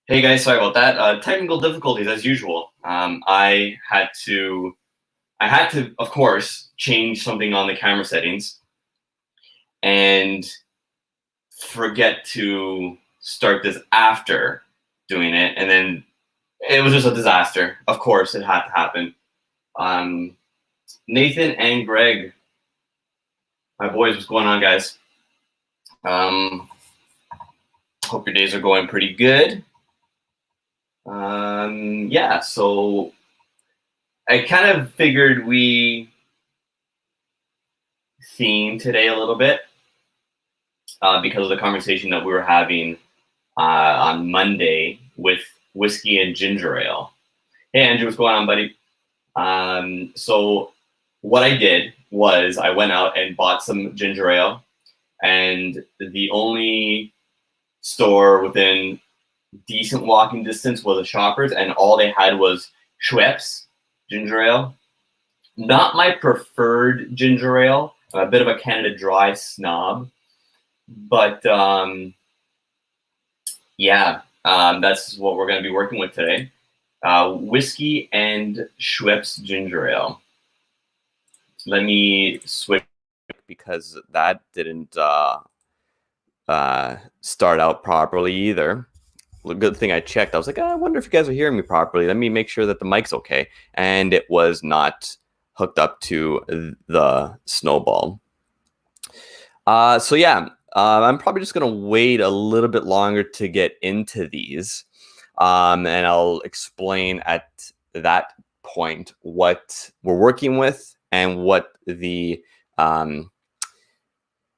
Hey guys, sorry about that. Technical difficulties as usual. I had to, of course, change something on the camera settings and forget to start this after doing it, and then it was just a disaster. Of course, it had to happen. Um, Nathan and Greg, my boys, what's going on, guys? Um, Hope your days are going pretty good. Yeah, so I kind of figured we theme today a little bit because of the conversation that we were having on Monday with whiskey and ginger ale. Hey, Andrew, what's going on, buddy? So, what I did was I went out and bought some ginger ale, and the only store within decent walking distance was a Shoppers, and all they had was Schweppes ginger ale. Not my preferred ginger ale. I'm a bit of a Canada Dry snob, but yeah, that's what we're going to be working with today. Whiskey and Schweppes ginger ale. Let me switch because that didn't start out properly either. Good thing I checked. I was like, I wonder if you guys are hearing me properly. Let me make sure that the mic's okay. And it was not hooked up to the Snowball. So yeah, I'm probably just going to wait a little bit longer to get into these. And I'll explain at that point what we're working with and what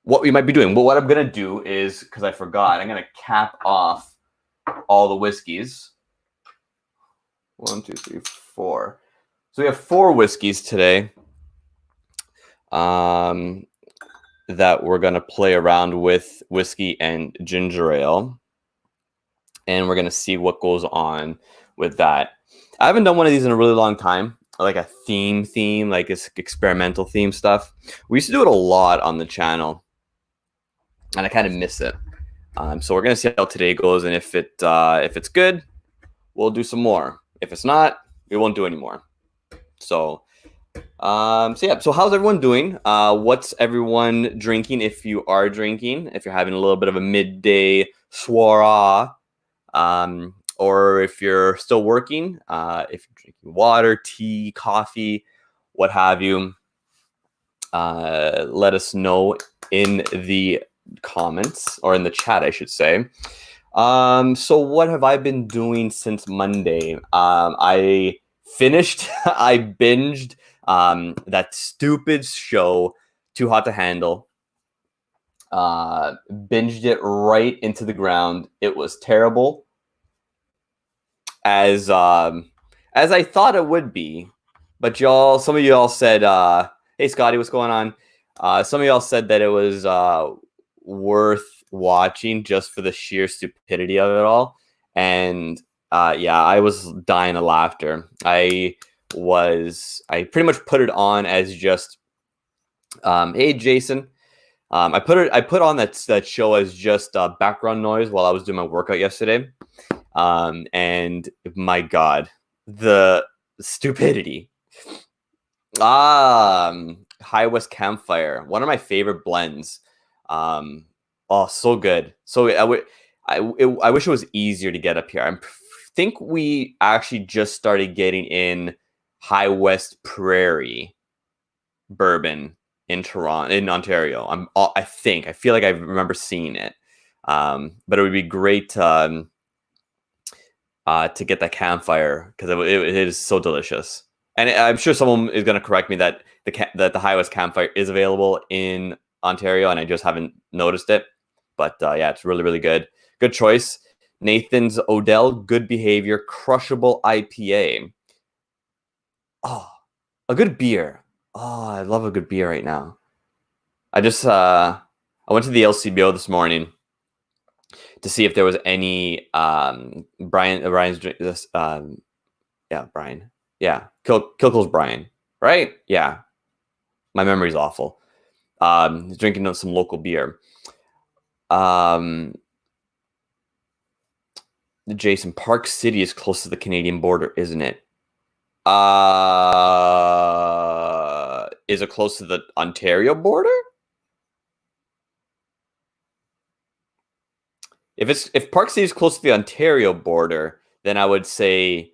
what we might be doing. But what I'm going to do is, because I forgot, I'm going to cap off all the whiskeys. 1, 2, 3, 4. So we have 4 whiskeys today. That we're going to play around with whiskey and ginger ale. And we're going to see what goes on with that. I haven't done one of these in a really long time, like a theme, like this experimental theme stuff. We used to do it a lot on the channel, and I kind of miss it. So we're going to see how today goes, and if it's good, we'll do some more. If it's not, we won't do any more. So yeah. So how's everyone doing? What's everyone drinking? If you are drinking, if you're having a little bit of a midday soiree, or if you're still working, if you're drinking water, tea, coffee, what have you, let us know in the comments, or in the chat, I should say. So what have I been doing since Monday? I binged that stupid show, Too Hot to Handle. Binged it right into the ground. It was terrible, as I thought it would be. But some of y'all said, "Hey Scotty, what's going on?" Some of y'all said that it was worth watching just for the sheer stupidity of it all. And yeah, I was dying of laughter. I pretty much put it on as just, hey Jason. I put on that show as just background noise while I was doing my workout yesterday. And my God, the stupidity. High West Campfire, one of my favorite blends. Oh, so good. So I wish it was easier to get up here. I think we actually just started getting in High West Prairie bourbon in Toronto, in Ontario. I feel like I remember seeing it. But it would be great to get that Campfire, because it is so delicious. And I'm sure someone is going to correct me that the High West Campfire is available in Ontario, and I just haven't noticed it. But yeah, it's really, really good. Good choice. Nathan's Odell Good Behavior Crushable IPA. Oh, a good beer. Oh, I love a good beer right now. I went to the LCBO this morning to see if there was any Brian's this yeah, Brian. Yeah, Kilco's Brian, right? Yeah, my memory's awful. He's drinking some local beer. Jason, Park City is close to the Canadian border, isn't it? Is it close to the Ontario border? If Park City is close to the Ontario border, then I would say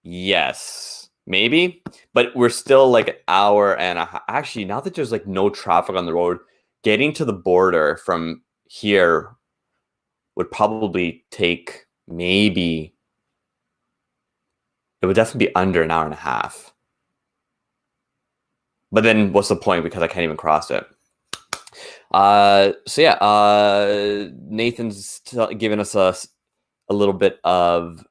yes, maybe. But we're still like an hour and actually, now that there's like no traffic on the road, getting to the border from here would probably take maybe, it would definitely be under an hour and a half. But then what's the point, because I can't even cross it. So yeah, Nathan's giving us a little bit of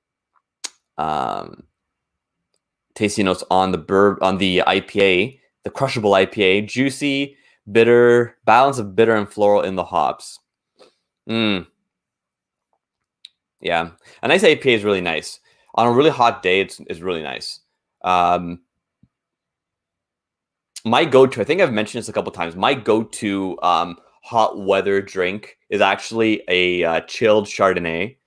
tasty notes on the IPA, the crushable IPA, juicy, bitter, balance of bitter and floral in the hops. Yeah, a nice IPA is really nice. On a really hot day, it's really nice. My go-to, I think I've mentioned this a couple times, my go-to hot weather drink is actually a chilled Chardonnay.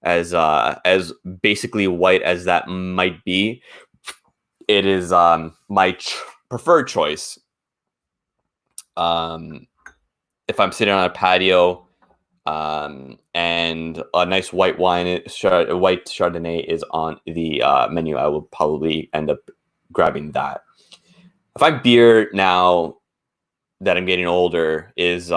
As basically white as that might be, it is my preferred choice. If I'm sitting on a patio and a nice white white Chardonnay is on the menu, I will probably end up grabbing that. If I'm beer now that I'm getting older is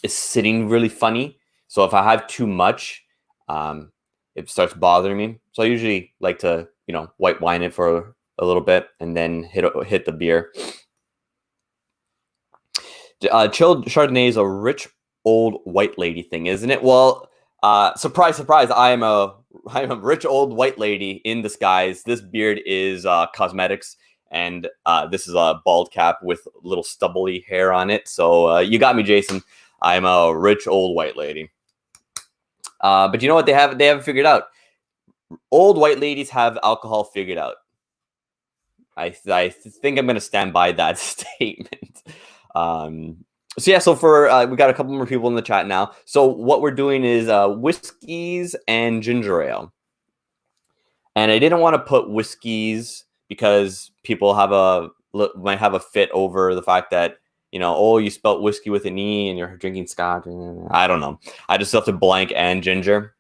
sitting really funny. So if I have too much, it starts bothering me. So I usually like to, white wine it for a little bit and then hit the beer. Chilled Chardonnay is a rich old white lady thing, isn't it? Well, surprise, surprise! I am a rich old white lady in disguise. This beard is cosmetics, and this is a bald cap with little stubbly hair on it. So you got me, Jason. I'm a rich old white lady. But you know what they haven't figured out? Old white ladies have alcohol figured out. I think I'm going to stand by that statement. So yeah, so for we got a couple more people in the chat now. So what we're doing is whiskeys and ginger ale. And I didn't want to put whiskeys because people might have a fit over the fact that, you spelt whiskey with an E and you're drinking scotch. I don't know. I just left it blank and ginger.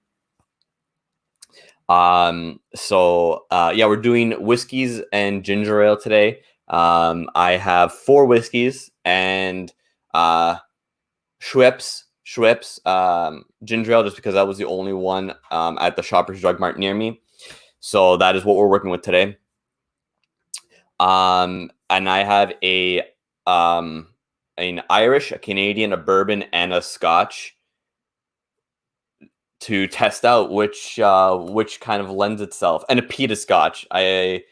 So yeah, we're doing whiskeys and ginger ale today. I have 4 whiskeys and Schweppes ginger ale, just because that was the only one at the Shoppers Drug Mart near me. So that is what we're working with today. And I have an Irish, a Canadian, a bourbon, and a Scotch to test out which kind of lends itself, and a peated Scotch. I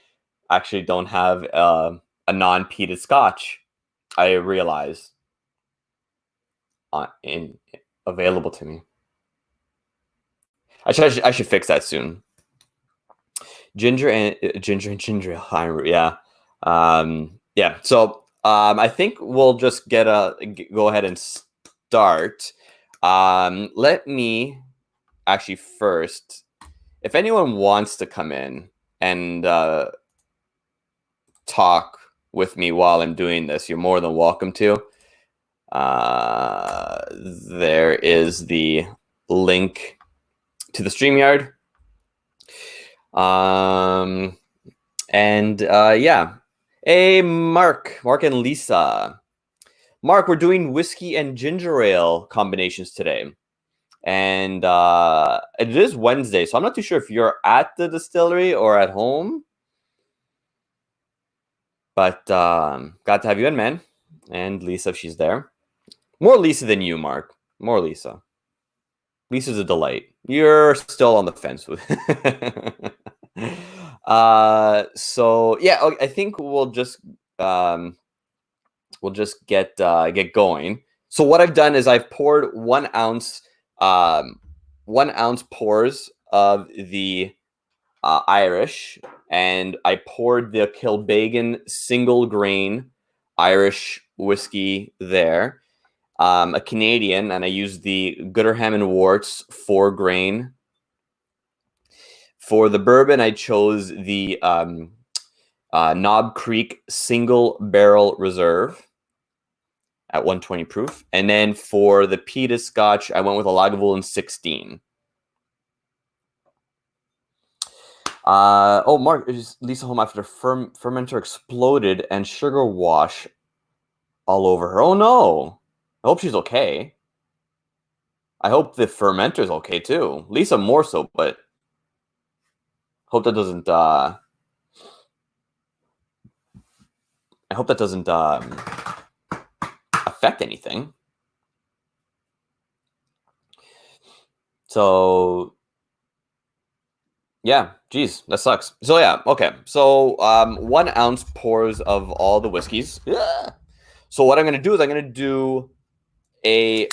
actually don't have a non-peated Scotch. I realize available to me. I should fix that soon. Ginger and ginger ale. Yeah. Yeah. So I think we'll just go ahead and start. Let me actually first, if anyone wants to come in and talk with me while I'm doing this, you're more than welcome to. There is the link to the StreamYard. Yeah. Hey, Mark and Lisa. Mark, we're doing whiskey and ginger ale combinations today. And it is Wednesday, so I'm not too sure if you're at the distillery or at home. But glad to have you in, man. And Lisa, if she's there. More Lisa than you, Mark. More Lisa. Lisa's a delight. You're still on the fence with so yeah, I think we'll just get going. So what I've done is I've poured 1 ounce pours of the Irish, and I poured the Kilbeggan single grain Irish whiskey there. a Canadian, and I used the Gooderham and Worts 4-grain. For the bourbon, I chose the Knob Creek Single Barrel Reserve at 120 proof. And then for the peated scotch, I went with a Lagavulin 16. Mark, is Lisa home after fermenter exploded and sugar wash all over her? Oh, no. I hope she's okay. I hope the fermenter's okay, too. Lisa more so, but hope that doesn't... I hope that doesn't affect anything. So... yeah, geez, that sucks. So yeah, okay. So 1 ounce pours of all the whiskeys. Yeah. So what I'm gonna do is I'm gonna do a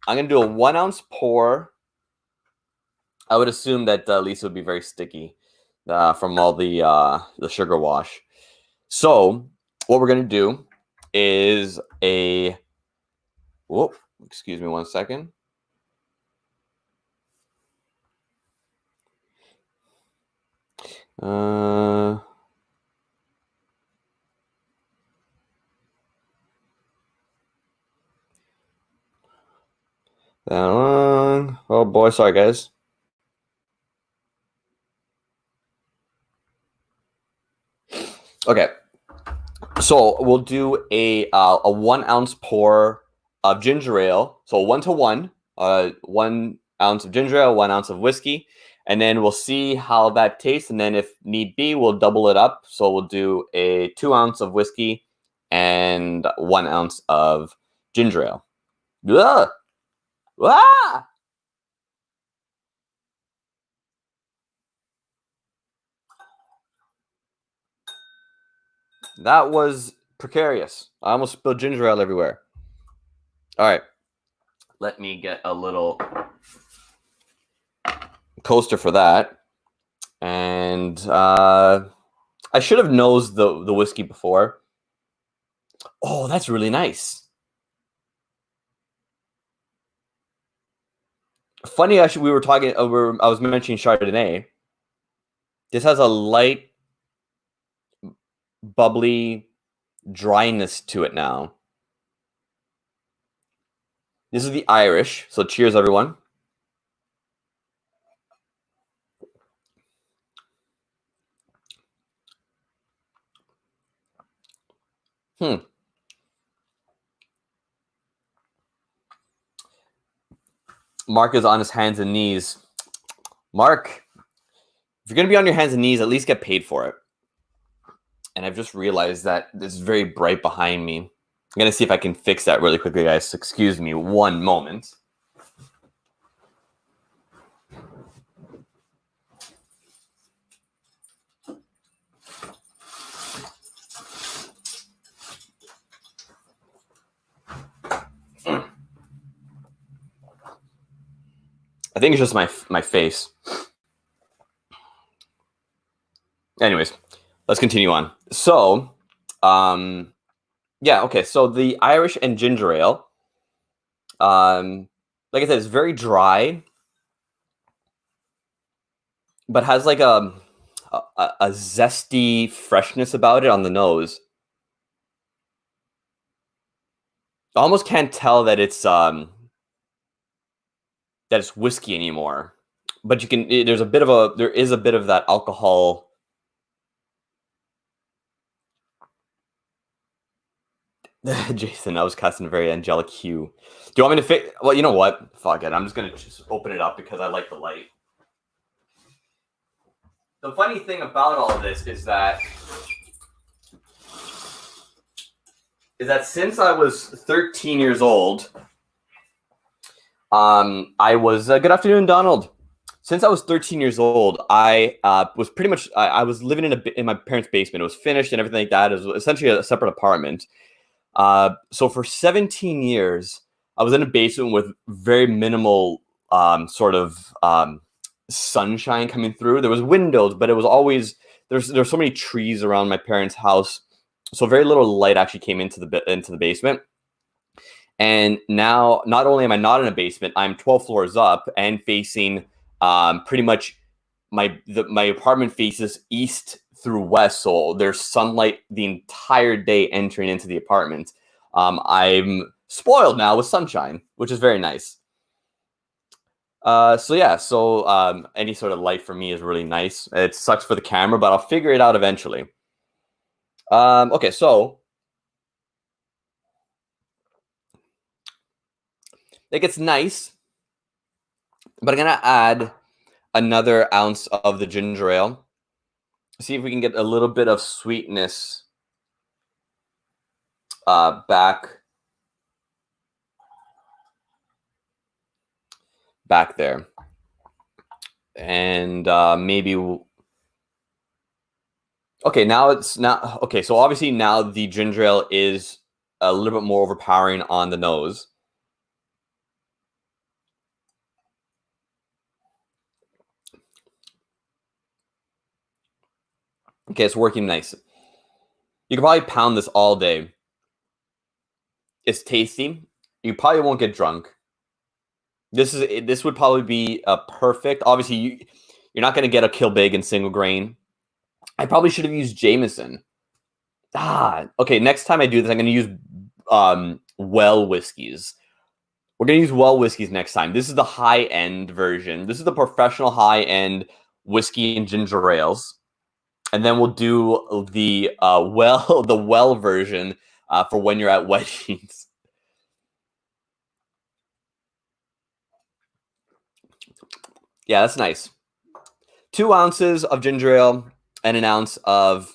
1 ounce pour. I would assume that Lisa would be very sticky from all the sugar wash. So what we're gonna do is a. Whoop! Excuse me 1 second. That long. Oh boy, sorry guys. Okay, so we'll do a 1 ounce pour of ginger ale. So 1-to-1, 1 ounce of ginger ale, 1 ounce of whiskey. And then we'll see how that tastes. And then if need be, we'll double it up. So we'll do a 2 ounce of whiskey and 1 ounce of ginger ale. Ugh! Ah! That was precarious. I almost spilled ginger ale everywhere. All right. Let me get a little coaster for that. And I should have nosed the whiskey before. Oh, that's really nice. Funny, actually, we were talking. I was mentioning Chardonnay. This has a light, bubbly dryness to it now. This is the Irish. So cheers, everyone. Mark is on his hands and knees. Mark, if you're going to be on your hands and knees, at least get paid for it. And I've just realized that this is very bright behind me. I'm going to see if I can fix that really quickly, guys. Excuse me 1 moment. I think it's just my face. Anyways, let's continue on. So, yeah, okay. So the Irish and ginger ale, like I said, it's very dry, but has like a zesty freshness about it on the nose. I almost can't tell that it's whiskey anymore, but you can. There is a bit of that alcohol. Jason, I was casting a very angelic hue. Do you want me to fix? Well, you know what? Fuck it. I'm just gonna just open it up because I like the light. The funny thing about all of this is that since I was 13 years old, I was good afternoon, Donald. Since I was 13 years old, I was pretty much I was living in my parents' basement. It was finished and everything like that. It was essentially a separate apartment. So for 17 years, I was in a basement with very minimal sort of sunshine coming through. There was windows, but it was always there's so many trees around my parents' house, so very little light actually came into the basement. And now, not only am I not in a basement, I'm 12 floors up and facing pretty much my apartment faces east through west, so there's sunlight the entire day entering into the apartment. I'm spoiled now with sunshine, which is very nice. So any sort of light for me is really nice. It sucks for the camera, but I'll figure it out eventually. Okay, so it gets nice, but I'm gonna add another ounce of the ginger ale. See if we can get a little bit of sweetness back there. And maybe okay, okay, so obviously now the ginger ale is a little bit more overpowering on the nose. Okay, it's working nice. You can probably pound this all day. It's tasty. You probably won't get drunk. This would probably be a perfect. Obviously, you're not going to get a Kill Big in single grain. I probably should have used Jameson. Okay. Next time I do this, I'm going to use well whiskeys. We're going to use well whiskeys next time. This is the high end version. This is the professional high end whiskey and ginger ales, and then we'll do the well version for when you're at weddings. Yeah, that's nice. 2 ounces of ginger ale and an ounce of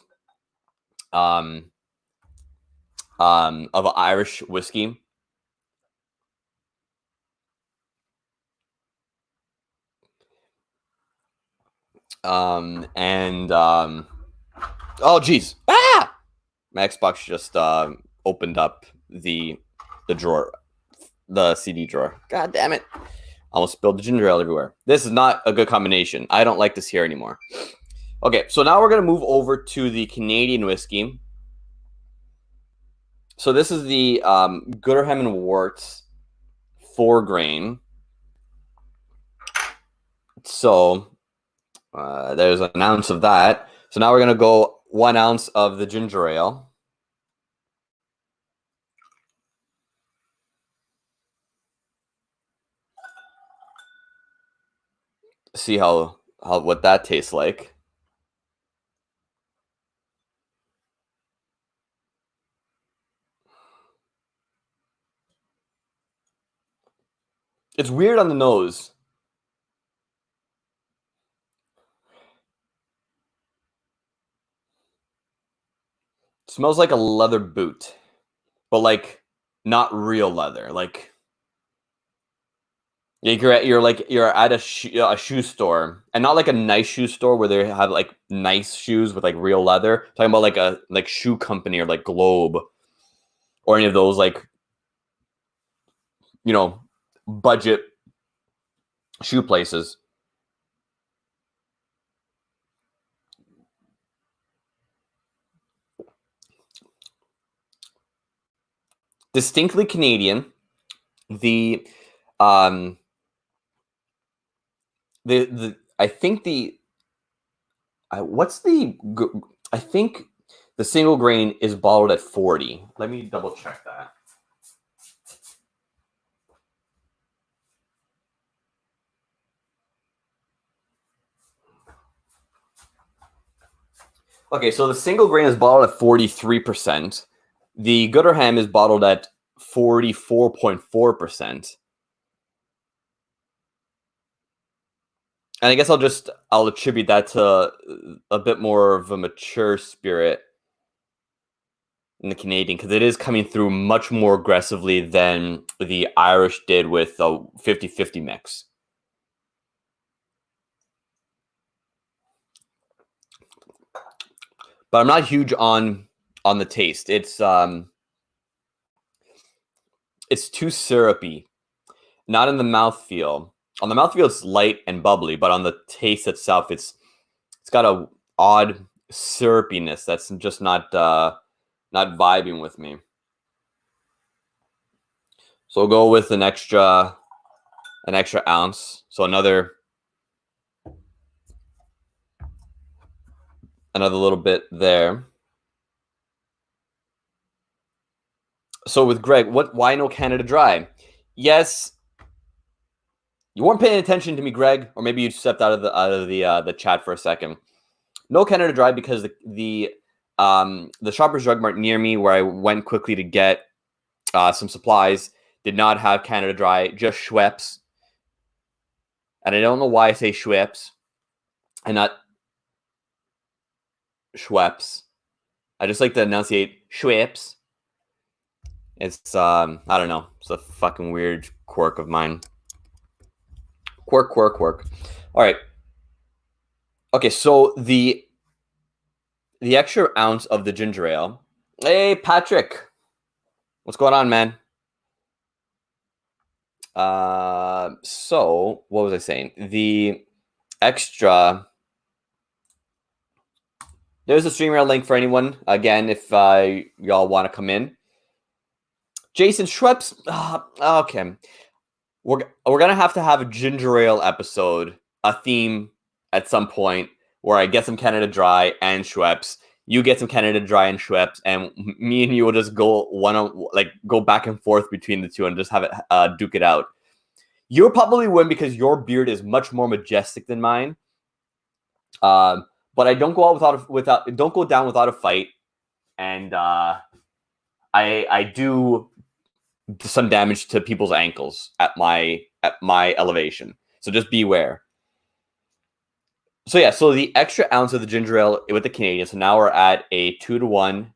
Irish whiskey. Oh geez. My Xbox just opened up the drawer, the CD drawer. God damn it. Almost spilled the ginger ale everywhere. This is not a good combination. I don't like this here anymore. Okay, so now we're going to move over to the Canadian whiskey. So this is the Gooderham and Worts 4 grain. So there's an ounce of that. So now we're going to go 1 ounce of the ginger ale. See what that tastes like. It's weird on the nose. It smells like a leather boot, but like not real leather. Like you're at a shoe store, and not like a nice shoe store where they have like nice shoes with like real leather. I'm talking about like a shoe company or like Globe or any of those like budget shoe places. Distinctly Canadian. The I think I think the single grain is bottled at 40. Let me double check that. Okay, so the single grain is bottled at 43%. The Gooderham is bottled at 44.4%. And I guess I'll attribute that to a bit more of a mature spirit in the Canadian, because it is coming through much more aggressively than the Irish did with a 50-50 mix. But I'm not huge on the taste. It's too syrupy. Not in the mouthfeel. On the mouthfeel, it's light and bubbly, but on the taste itself, it's got a odd syrupiness that's just not vibing with me. So we'll go with an extra ounce. So another little bit there. So with Greg, why no Canada Dry? Yes, you weren't paying attention to me, Greg, or maybe you stepped out of the chat for a second. No Canada Dry because the Shoppers Drug Mart near me, where I went quickly to get some supplies, did not have Canada Dry, just Schweppes. And I don't know why I say Schweppes and not Schweppes. I just like to enunciate Schweppes. It's I don't know. It's a fucking weird quirk of mine. Quirk. All right. Okay, so the extra ounce of the ginger ale. Hey, Patrick. What's going on, man? So what was I saying? The extra. There's a StreamYard link for anyone. Again, if y'all want to come in. Jason Schweppes. Okay. We're gonna have to have a ginger ale episode, a theme at some point where I get some Canada Dry and Schweppes. You get some Canada Dry and Schweppes, and me and you will just go go back and forth between the two and just have it duke it out. You'll probably win because your beard is much more majestic than mine. But I don't go out don't go down without a fight, and I do some damage to people's ankles at my elevation. So just beware. So yeah, so the extra ounce of the ginger ale with the Canadian. So now we're at a 2-to-1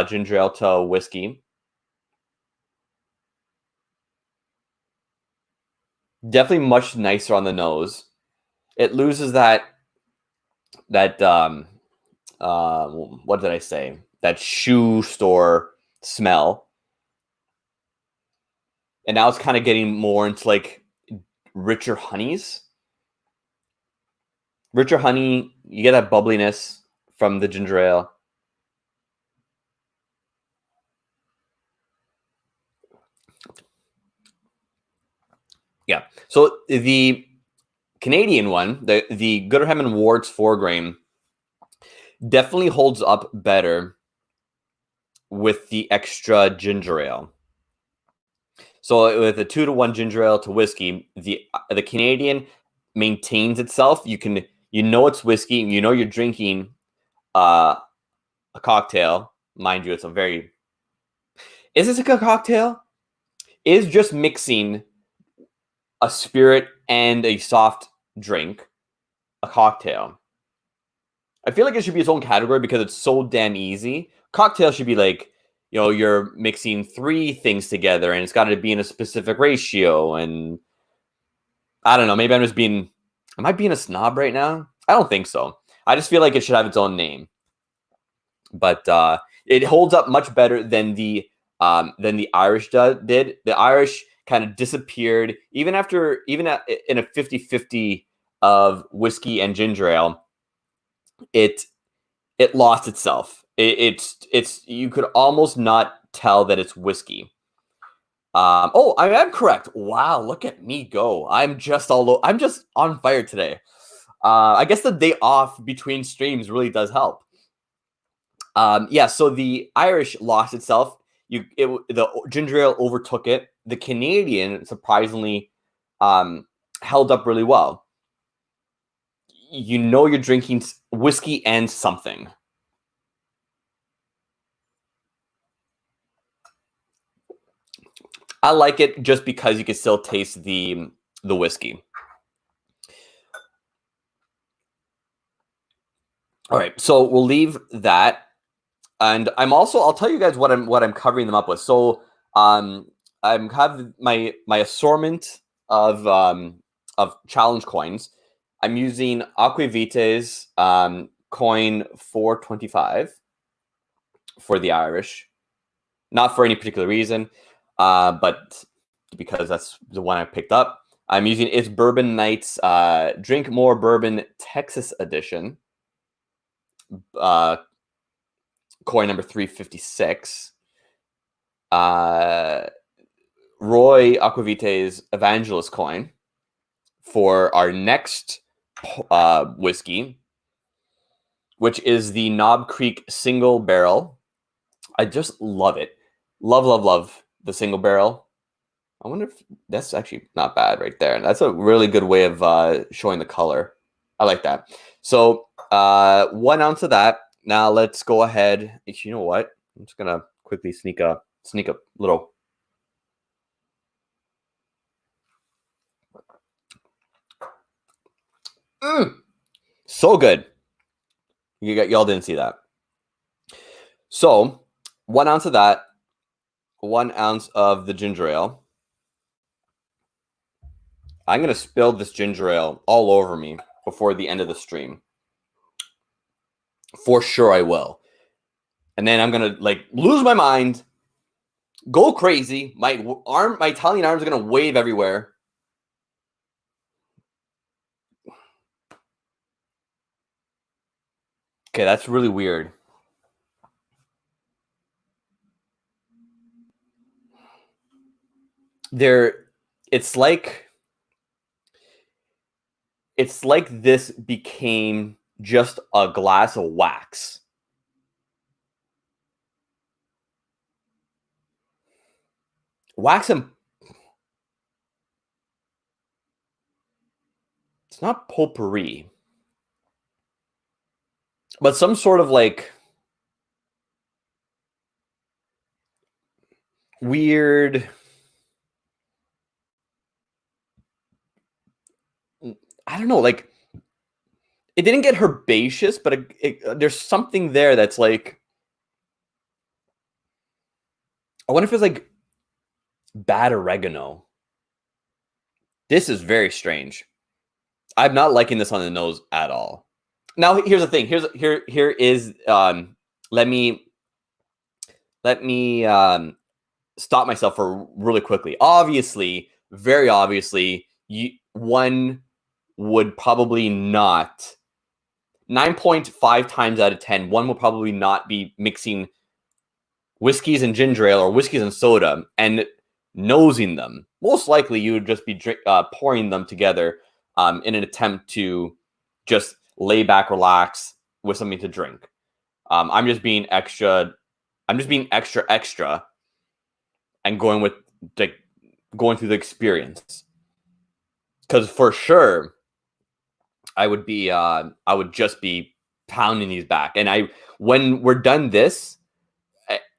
ginger ale to whiskey. Definitely much nicer on the nose. It loses that what did I say? That shoe store smell. And now it's kind of getting more into like richer honeys. Richer honey, you get that bubbliness from the ginger ale. Yeah. So the Canadian one, the Gooderham Wards 4 grain, definitely holds up better with the extra ginger ale. So with a 2-to-1 ginger ale to whiskey, the Canadian maintains itself. You know it's whiskey. You know you're drinking a cocktail. Mind you, it's a very. Is this a cocktail? Is just mixing a spirit and a soft drink a cocktail? I feel like it should be its own category because it's so damn easy. Cocktail should be like, you're mixing 3 things together and it's got to be in a specific ratio. And I don't know, maybe am I being a snob right now? I don't think so. I just feel like it should have its own name. But it holds up much better than the Irish did. The Irish kind of disappeared even in a 50-50 of whiskey and ginger ale. It lost itself. It's you could almost not tell that it's whiskey. I am correct. Wow, look at me go. I'm just on fire today. I guess the day off between streams really does help. Yeah, so the Irish lost itself. The ginger ale overtook it. The Canadian surprisingly held up really well. You're drinking whiskey and something. I like it just because you can still taste the whiskey. All right, so we'll leave that, and I'll tell you guys what I'm covering them up with. So I'm have my assortment of challenge coins. I'm using Aquavita's coin 425 for the Irish, not for any particular reason, but because that's the one I picked up. I'm using It's Bourbon Nights Drink More Bourbon Texas Edition, coin number 356. Roy Aquavite's Evangelist coin for our next whiskey, which is the Knob Creek Single Barrel. I just love it. Love the single barrel. I wonder if that's actually not bad right there. That's a really good way of showing the color. I like that. So 1 ounce of that. Now let's go ahead. You know what? I'm just gonna quickly sneak a little. So good. Y'all didn't see that. So 1 ounce of that. 1 ounce of the ginger ale. I'm going to spill this ginger ale all over me before the end of the stream. For sure I will. And then I'm going to like lose my mind, go crazy. My Italian arms are going to wave everywhere. Okay, that's really weird. It's like this became just a glass of wax. Wax and it's not potpourri, but some sort of like weird. I don't know, like it didn't get herbaceous, but there's something there that's like, I wonder if it's like bad oregano. This is very strange. I'm not liking this on the nose at all. Now, here's the thing. Here is let me stop myself for really quickly. Obviously, very obviously, one would probably not 9.5 times out of 10, one will probably not be mixing whiskeys and ginger ale or whiskeys and soda and nosing them. Most likely, you would just be pouring them together in an attempt to just lay back, relax with something to drink. I'm just being extra and going through the experience. Because for sure, I would just be pounding these back. And when we're done this,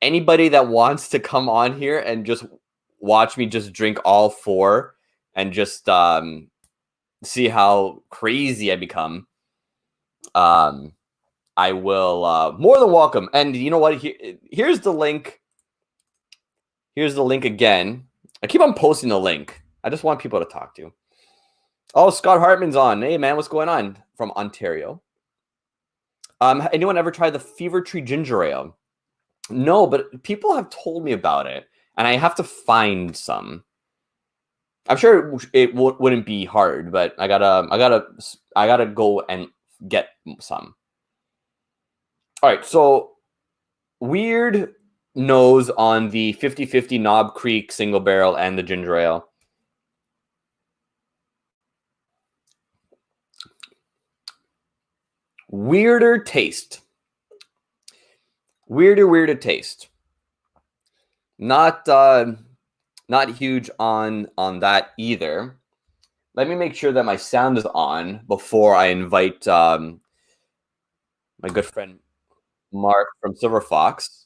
anybody that wants to come on here and just watch me just drink all 4 and just see how crazy I become, I will more than welcome. And you know what? Here's the link. Here's the link again. I keep on posting the link. I just want people to talk to. Oh, Scott Hartman's on. Hey, man, what's going on? From Ontario. Anyone ever tried the Fever Tree Ginger Ale? No, but people have told me about it, and I have to find some. I'm sure it wouldn't be hard, but I gotta go and get some. All right, so weird nose on the 50-50 Knob Creek Single Barrel and the ginger ale. Weirder taste. Weirder taste. Not huge on that either. Let me make sure that my sound is on before I invite my good friend Mark from Silver Fox.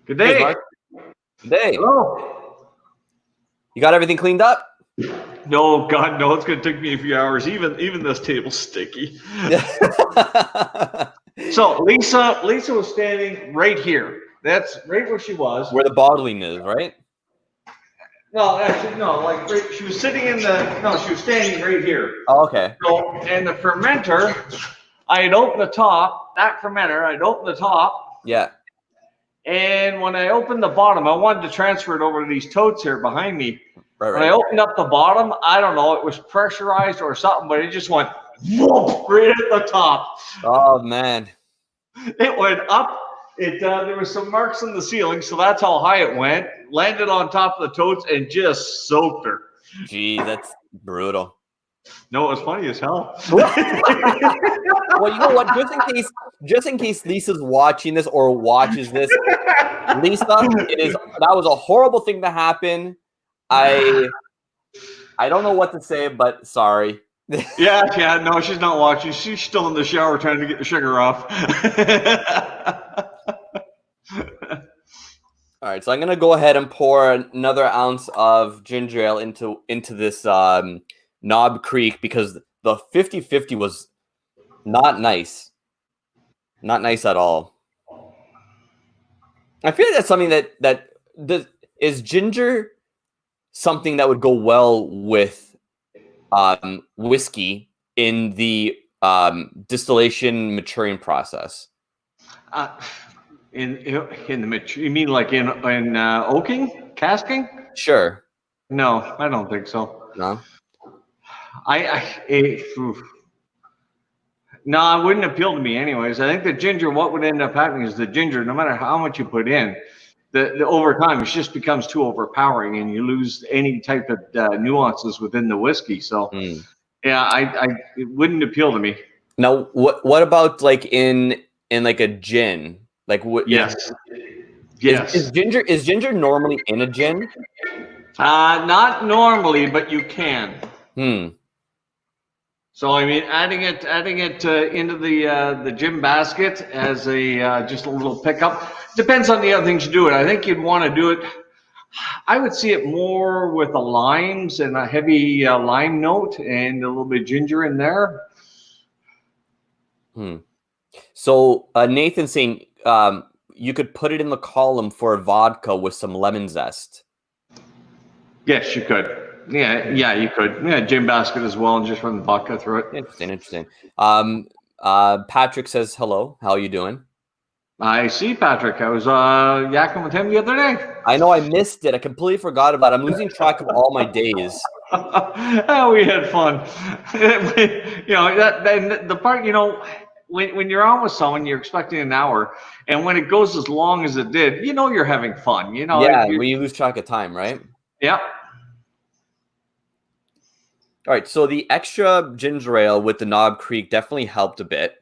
Good day. Hey, Mark. Good day. Hello. You got everything cleaned up? No, God, no. It's going to take me a few hours. Even this table's sticky. So Lisa was standing right here. That's right where she was. Where the bottling is, right? No, actually, no. Like she was sitting in the. No, she was standing right here. Oh, okay. So, and the fermenter, I had opened the top. That fermenter, I'd opened the top. Yeah. And when I opened the bottom, I wanted to transfer it over to these totes here behind me. Right. When I opened up the bottom, I don't know, it was pressurized or something, but it just went whoop, right at the top. Oh man. It went up There was some marks on the ceiling, so that's how high it went. Landed on top of the totes and just soaked her. Gee, that's brutal. No, it was funny as hell. Well, you know what? Just in case Lisa's watching this or watches this, Lisa, that was a horrible thing to happen. I don't know what to say, but sorry. Yeah. No, she's not watching. She's still in the shower trying to get the sugar off. All right, so I'm gonna go ahead and pour another ounce of ginger ale into this Knob Creek because the 50-50 was not nice. Not nice at all. I feel like that's something that is ginger something that would go well with whiskey in the distillation maturing process. In the you mean like in oaking, casking? Sure. No, I don't think so. No. No, it wouldn't appeal to me anyways. I think the ginger, what would end up happening is the ginger, no matter how much you put in, the over time, it just becomes too overpowering and you lose any type of nuances within the whiskey. So, yeah, it wouldn't appeal to me. Now, what about like in like a gin? Like what? Yes. Is ginger normally in a gin? Not normally, but you can. So I mean, adding it into the gin basket as a just a little pickup depends on the other things you do it. I think you'd want to do it. I would see it more with the limes and a heavy lime note and a little bit of ginger in there. So Nathan's saying you could put it in the column for a vodka with some lemon zest. Yes, you could. Yeah, you could. Yeah, gin basket as well, and just run the vodka through it. Interesting. Patrick says hello. How are you doing? I see, Patrick. I was yakking with him the other day. I know I missed it. I completely forgot about it. I'm losing track of all my days. Oh, we had fun. The part, when you're on with someone, you're expecting an hour, and when it goes as long as it did, you're having fun. Yeah, when you lose track of time, right? Yeah. All right, so the extra ginger ale with the Knob Creek definitely helped a bit.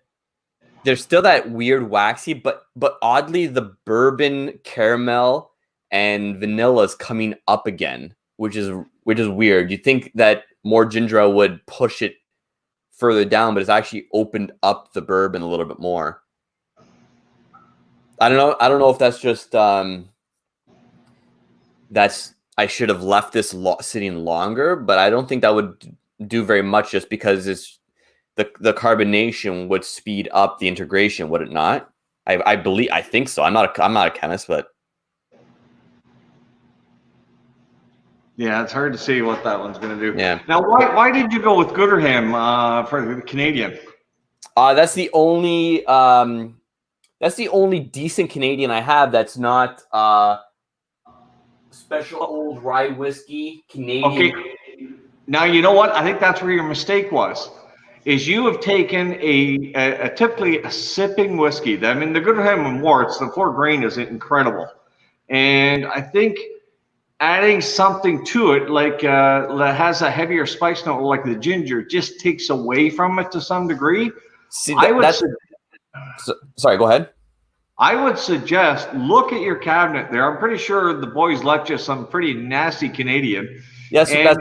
There's still that weird waxy, but oddly the bourbon, caramel, and vanilla is coming up again, which is weird. You think that more ginger ale would push it further down, but it's actually opened up the bourbon a little bit more. I don't know if that's just I should have left this sitting longer, but I don't think that would do very much just because it's the carbonation would speed up the integration, would it not? I think so. I'm not a chemist, but yeah, it's hard to see what that one's going to do. Yeah. Now, why did you go with Gooderham for the Canadian? That's the only decent Canadian I have that's not special old rye whiskey Canadian. Okay. Now you know what? I think that's where your mistake was. Is you have taken a typically a sipping whiskey. I mean, the Gooderham and Worts, the 4 grain is incredible, and I think adding something to it like that has a heavier spice note, like the ginger, just takes away from it to some degree. See, sorry, go ahead. I would suggest look at your cabinet there. I'm pretty sure the boys left you some pretty nasty Canadian. Yes, I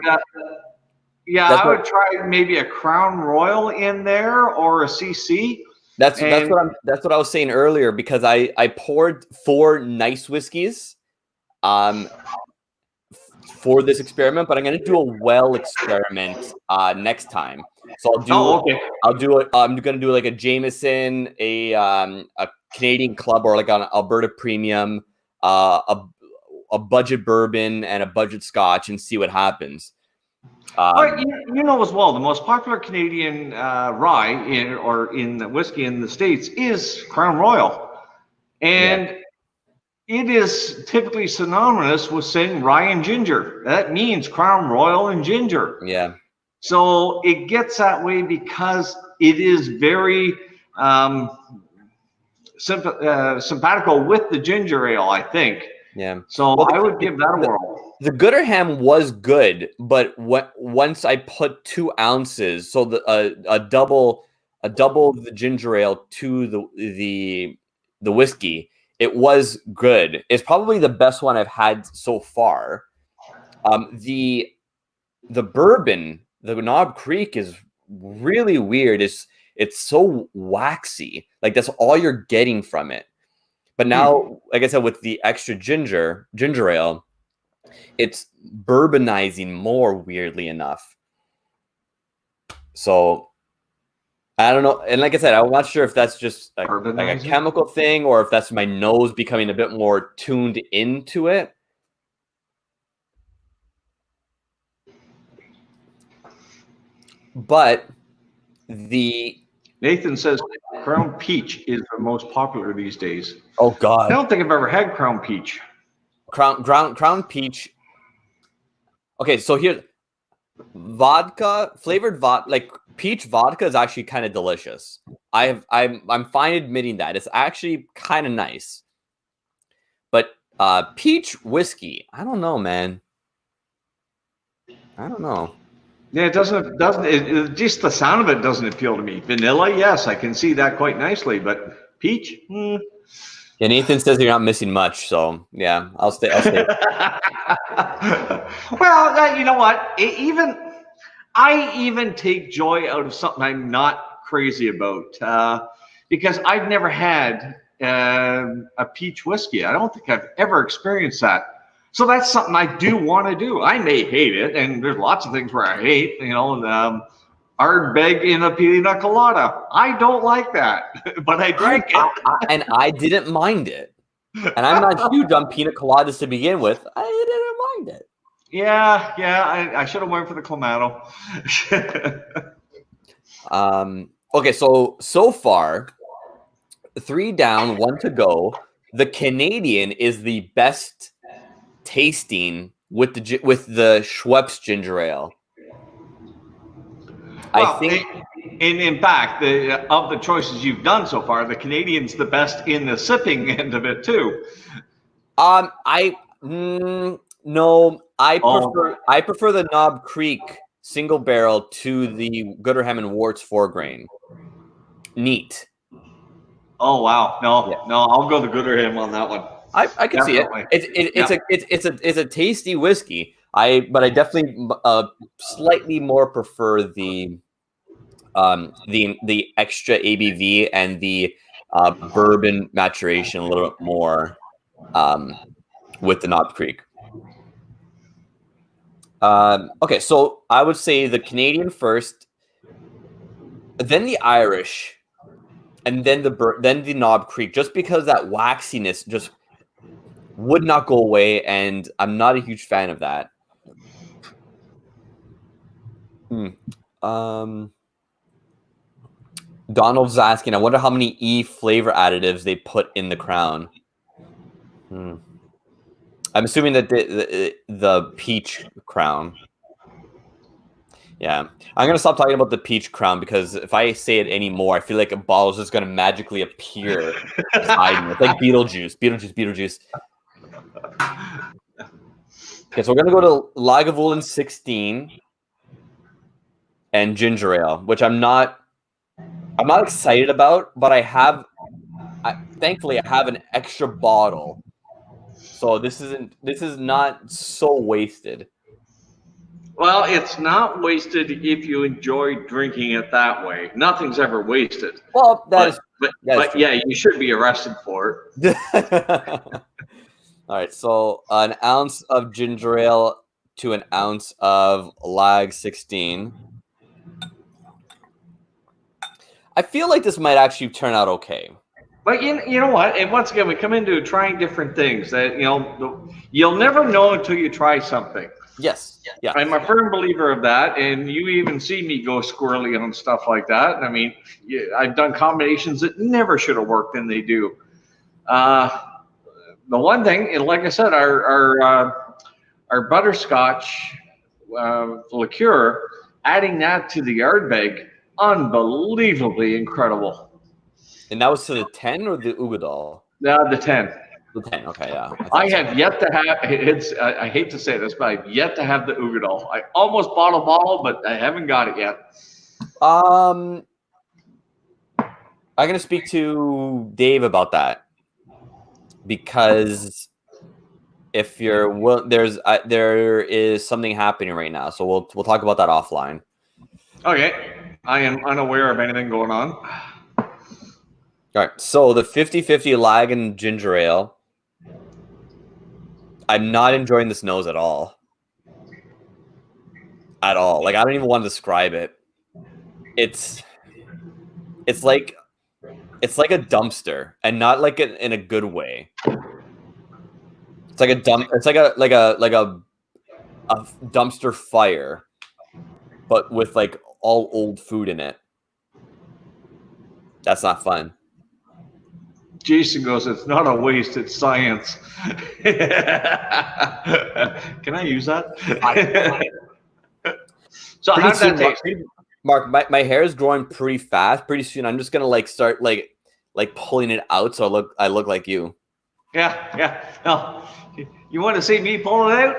would try maybe a Crown Royal in there or a CC. That's what I was saying earlier, because I poured 4 nice whiskeys for this experiment, but I'm going to do a well experiment next time. So I'm going to do like a Jameson, a Canadian Club, or like an Alberta Premium, a budget bourbon, and a budget Scotch, and see what happens. You know as well, the most popular Canadian rye in the whiskey in the States is Crown Royal, and it is typically synonymous with saying rye and ginger. That means Crown Royal and ginger. Yeah. So it gets that way because it is very simpatico with the ginger ale, I think. Yeah. So Well, I would give that a whirl. The Gooderham was good, but once I put 2 ounces, so a double the ginger ale to the whiskey, it was good. It's probably the best one I've had so far. The bourbon, the Knob Creek, is really weird. It's so waxy, like that's all you're getting from it. But now, like I said, with the extra ginger ale, it's bourbonizing more, weirdly enough. So I don't know. And like I said, I'm not sure if that's just like a chemical thing or if that's my nose becoming a bit more tuned into it. But Nathan says Crown Peach is the most popular these days. Oh God. I don't think I've ever had Crown Peach. Crown Peach. Okay, so here, flavored vodka, like peach vodka, is actually kind of delicious. I'm fine admitting that it's actually kind of nice. But peach whiskey, I don't know, man. I don't know. Yeah, it doesn't just the sound of it doesn't appeal to me. Vanilla, yes, I can see that quite nicely, but peach. Yeah, Nathan says you're not missing much, so yeah, I'll stay. Well, you know what? I even take joy out of something I'm not crazy about because I've never had a peach whiskey. I don't think I've ever experienced that. So that's something I do want to do. I may hate it, and there's lots of things where I hate, Ardbeg in a pina colada. I don't like that, but I drink it. And I didn't mind it. And I'm not huge on pina coladas to begin with. I didn't mind it. Yeah, I should have went for the Clamato. Okay, so far, 3 down, 1 to go. The Canadian is the best tasting with the Schweppes ginger ale. Well, I think, in fact, of the choices you've done so far, the Canadian's the best in the sipping end of it too. No, I prefer the Knob Creek single barrel to the Gooderham and Worts 4 grain. Neat. Oh wow, no, I'll go the Gooderham on that one. I can see it. It's a tasty whiskey. But I definitely slightly more prefer the extra ABV and the bourbon maturation a little bit more with the Knob Creek. Okay, so I would say the Canadian first, then the Irish, and then the Knob Creek, just because that waxiness just would not go away, and I'm not a huge fan of that. Donald's asking, I wonder how many E flavor additives they put in the Crown. I'm assuming that the peach Crown. Yeah, I'm gonna stop talking about the peach Crown because if I say it anymore, I feel like a bottle is just gonna magically appear beside me. It's like Beetlejuice. Okay, so we're gonna go to Lagavulin 16 and ginger ale, which I'm not excited about, but thankfully I have an extra bottle, so this is not so wasted. Well, it's not wasted if you enjoy drinking it that way. Nothing's ever wasted. Well, but yeah, you should be arrested for it. All right, so an ounce of ginger ale to an ounce of Lag 16. I feel like this might actually turn out okay. But you know what? And once again, we come into trying different things that you'll never know until you try something. Yes. Yeah. I'm a firm believer of that, and you even see me go squirrely on stuff like that. I mean, I've done combinations that never should have worked, and they do. The one thing, and like I said, our butterscotch liqueur, adding that to the Ardbeg, unbelievably incredible. And that was to the 10 or the Ugadal? The 10. The 10. Okay, yeah. I have yet to have it's. I hate to say this, but I've yet to have the Ugadal. I almost bought a bottle, but I haven't got it yet. I'm gonna speak to Dave about that because if you're there is something happening right now, so we'll talk about that offline. Okay, I am unaware of anything going on. All right, so the 50-50 Lagan ginger ale. I'm not enjoying this nose at all. At all. Like I don't even want to describe it. It's like a dumpster, and not like in a good way. It's like a dump. It's like a dumpster fire, but with like all old food in it. That's not fun. Jason goes, "It's not a waste; it's science." Can I use that? So how did that taste? Mark, my hair is growing pretty fast. Pretty soon, I'm just gonna like start like pulling it out, so I look like you. Yeah. No, you want to see me pull it out?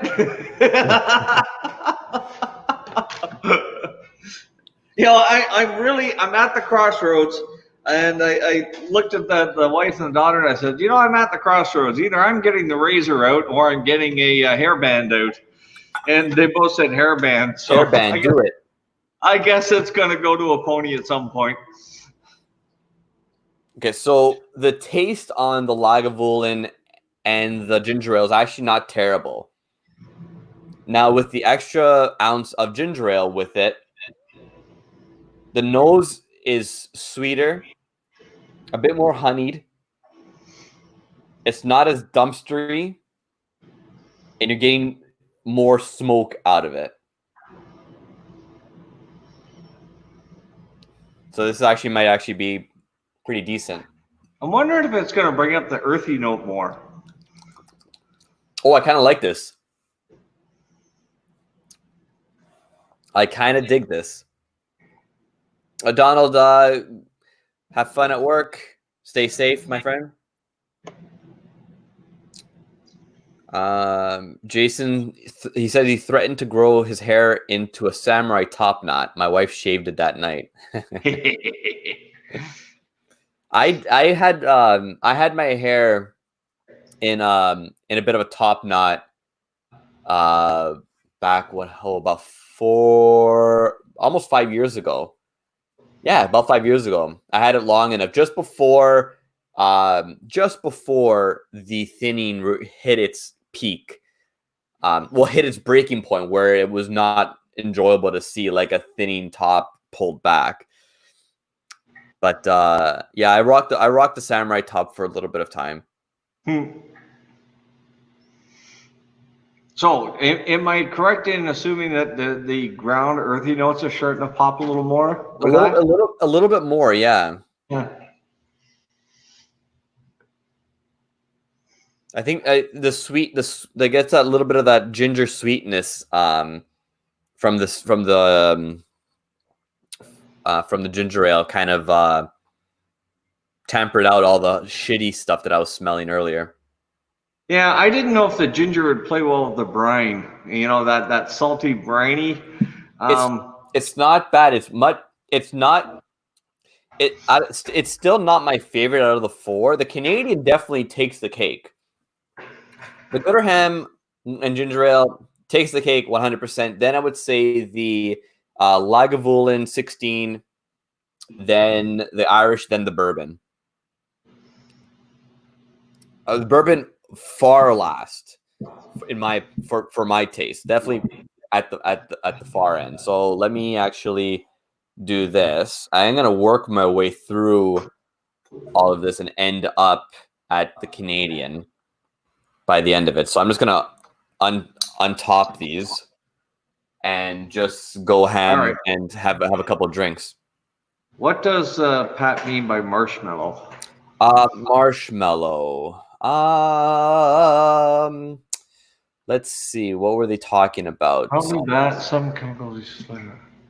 I'm at the crossroads, and I looked at the wife and the daughter, and I said, I'm at the crossroads. Either I'm getting the razor out, or I'm getting a hairband out. And they both said hairband. So hairband, do it. I guess it's going to go to a pony at some point. Okay, so the taste on the Lagavulin and the ginger ale is actually not terrible. Now, with the extra ounce of ginger ale with it, the nose is sweeter, a bit more honeyed. It's not as dumpstery, and you're getting more smoke out of it. So this might actually be pretty decent. I'm wondering if it's going to bring up the earthy note more. Oh, I kind of like this. I kind of dig this. Donald, have fun at work. Stay safe, my friend. Jason, he said he threatened to grow his hair into a samurai top knot. My wife shaved it that night. I had my hair in a bit of a top knot back about almost 5 years ago. Yeah, about 5 years ago. I had it long enough just before the thinning hit its peak. Hit its breaking point where it was not enjoyable to see like a thinning top pulled back. But yeah, I rocked the samurai top for a little bit of time. So, am I correct in assuming that the ground earthy notes are starting to pop a little more? A little bit more, yeah. Yeah. I think that gets that little bit of that ginger sweetness from the ginger ale, kind of tempered out all the shitty stuff that I was smelling earlier. Yeah, I didn't know if the ginger would play well with the brine. That salty briny. It's not bad. It's still not my favorite out of the four. The Canadian definitely takes the cake. The Gooderham and ginger ale takes the cake 100%. Then I would say the Lagavulin 16, then the Irish, then the bourbon. The bourbon far last for my taste, definitely at the far end. So let me actually do this. I'm gonna work my way through all of this and end up at the Canadian by the end of it. So I'm just gonna untop these and just go ham and have a couple of drinks. What does Pat mean by marshmallow? Marshmallow. Let's see. What were they talking about? Probably that. Some chemicals.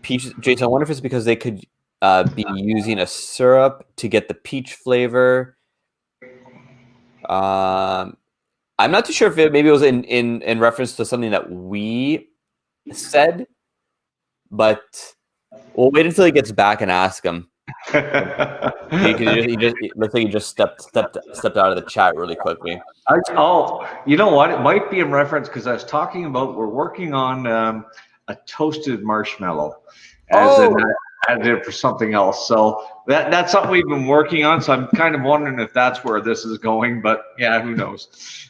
Peach, Jason, I wonder if it's because they could be using a syrup to get the peach flavor. I'm not too sure if maybe it was in reference to something that we said, but we'll wait until he gets back and ask him. It looks like he just stepped out of the chat really quickly. You know what? It might be in reference because I was talking about we're working on a toasted marshmallow as an additive for something else. So that's something we've been working on. So I'm kind of wondering if that's where this is going. But yeah, who knows?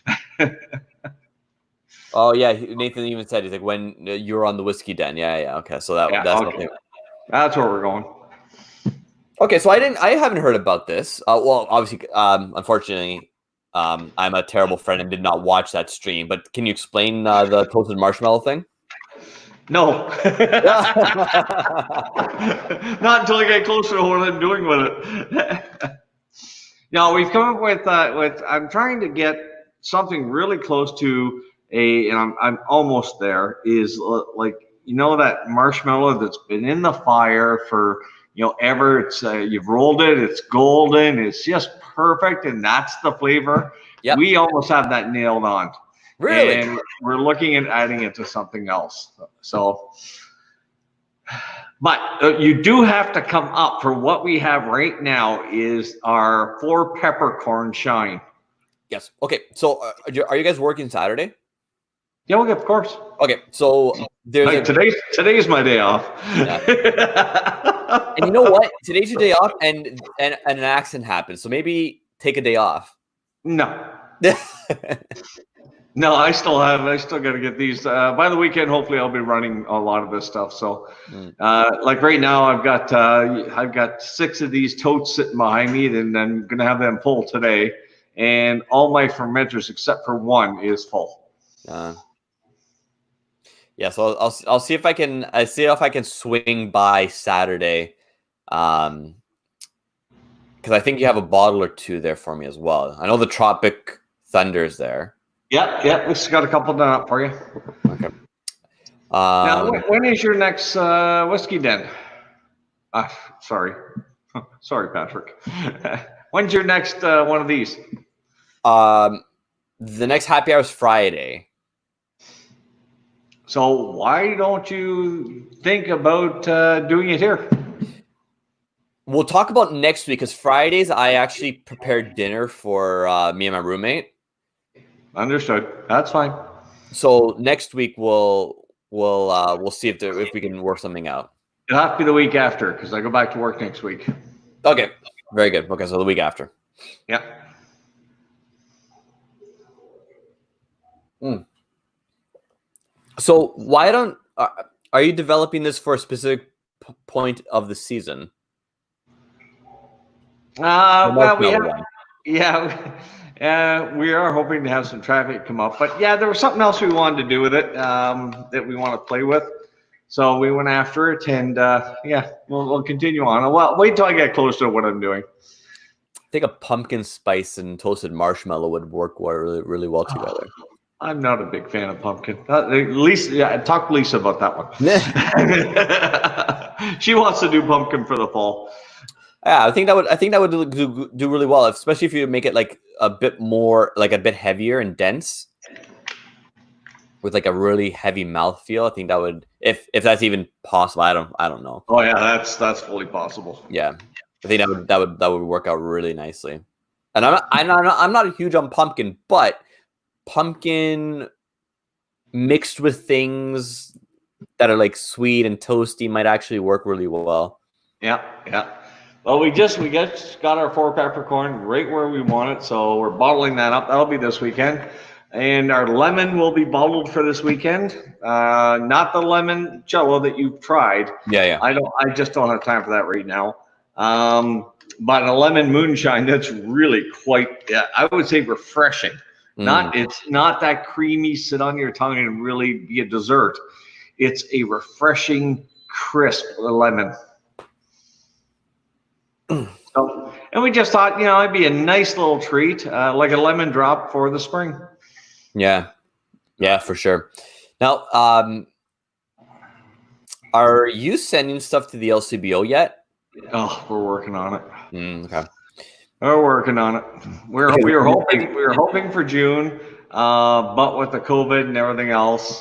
Oh yeah, Nathan even said he's like when you were on the Whiskey Den. Yeah. Okay, so that's okay. That's where we're going. Okay, so I haven't heard about this. Well, obviously, unfortunately, I'm a terrible friend and did not watch that stream. But can you explain the toasted marshmallow thing? No, not until I get closer to what I'm doing with it. No, we've come up with I'm trying to get something really close to and I'm almost there. Is like that marshmallow that's been in the fire for ever. It's you've rolled it. It's golden. It's just perfect, and that's the flavor. Yep. We almost have that nailed on. Really? And we're looking at adding it to something else. So, but you do have to come up for what we have right now is our 4 peppercorn shine. Yes. Okay. So are you guys working Saturday? Yeah, of course. Okay. So there's today's my day off. Yeah. And you know what? Today's your day off, and an accident happened. So maybe take a day off. No. No, I still got to get these by the weekend. Hopefully I'll be running a lot of this stuff. So like right now I've got 6 of these totes sitting behind me, and I'm going to have them full today. And all my fermenters except for one is full. Yeah, so I'll see if I can swing by Saturday, because I think you have a bottle or 2 there for me as well. I know the Tropic Thunder's there. Yep. We've got a couple done up for you. Okay. Now, when is your next Whiskey Den? Sorry, Patrick. When's your next one of these? The next happy hour is Friday. So why don't you think about doing it here? We'll talk about next week, because Fridays I actually prepared dinner for me and my roommate. Understood. That's fine. So next week we'll see if we can work something out. It'll have to be the week after, because I go back to work next week. Okay. Very good. Okay, so the week after. Yeah. So why don't are you developing this for a specific point of the season? Well, we are hoping to have some traffic come up, but yeah, there was something else we wanted to do with it that we want to play with, so we went after it, and we'll continue on. Well, wait till I get closer to what I'm doing. I think a pumpkin spice and toasted marshmallow would work really, really well together. I'm not a big fan of pumpkin. Talk to Lisa about that one. She wants to do pumpkin for the fall. Yeah, I think that would do really well, especially if you make it like a bit more, like a bit heavier and dense, with like a really heavy mouthfeel. I think that would, if that's even possible. I don't know. Oh yeah, that's fully possible. Yeah, I think that would work out really nicely. And I'm not huge on pumpkin, but pumpkin mixed with things that are like sweet and toasty might actually work really well. Yeah. Well, we just got our 4 peppercorn right where we want it, so we're bottling that up. That'll be this weekend, and our lemon will be bottled for this weekend. Not the limoncello that you've tried. Yeah. I just don't have time for that right now. But a lemon moonshine that's really quite, I would say, refreshing. It's not that creamy, sit on your tongue and really be a dessert. It's a refreshing, crisp lemon. So, and we just thought, it'd be a nice little treat, like a lemon drop for the spring. Yeah, for sure. Now, are you sending stuff to the LCBO yet? Oh, we're working on it. Okay. We're working on it. We were hoping for June, but with the COVID and everything else,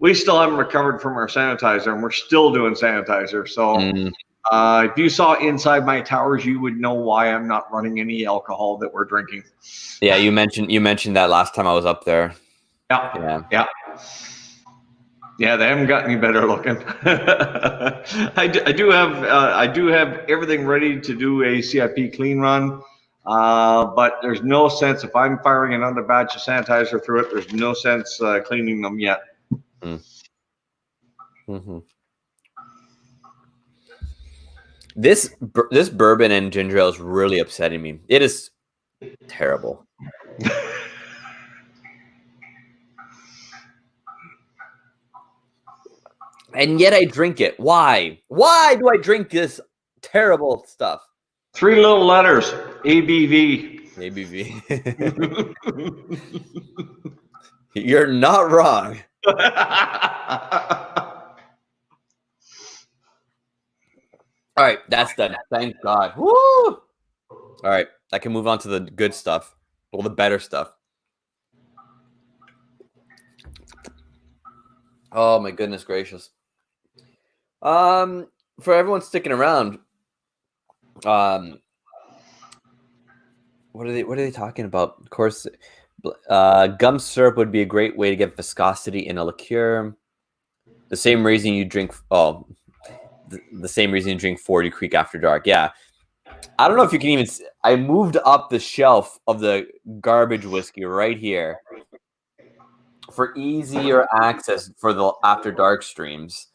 we still haven't recovered from our sanitizer, and we're still doing sanitizer. So if you saw inside my towers, you would know why I'm not running any alcohol that we're drinking. Yeah, you mentioned that last time I was up there. Yeah. Yeah, they haven't got any better looking. I do have everything ready to do a CIP clean run, but there's no sense if I'm firing another batch of sanitizer through it. There's no sense cleaning them yet. Mm-hmm. This bourbon and ginger ale is really upsetting me. It is terrible. And yet I drink it. Why? Why do I drink this terrible stuff? 3 little letters, ABV. ABV. You're not wrong. All right, that's done. Thank God. Woo! All right, I can move on to the good stuff. Well, the better stuff. Oh my goodness gracious. For everyone sticking around, what are they talking about? Of course, gum syrup would be a great way to get viscosity in a liqueur. The same reason you drink the same reason you drink 40 Creek after dark. Yeah. I don't know if you can even I moved up the shelf of the garbage whiskey right here for easier access for the after dark streams.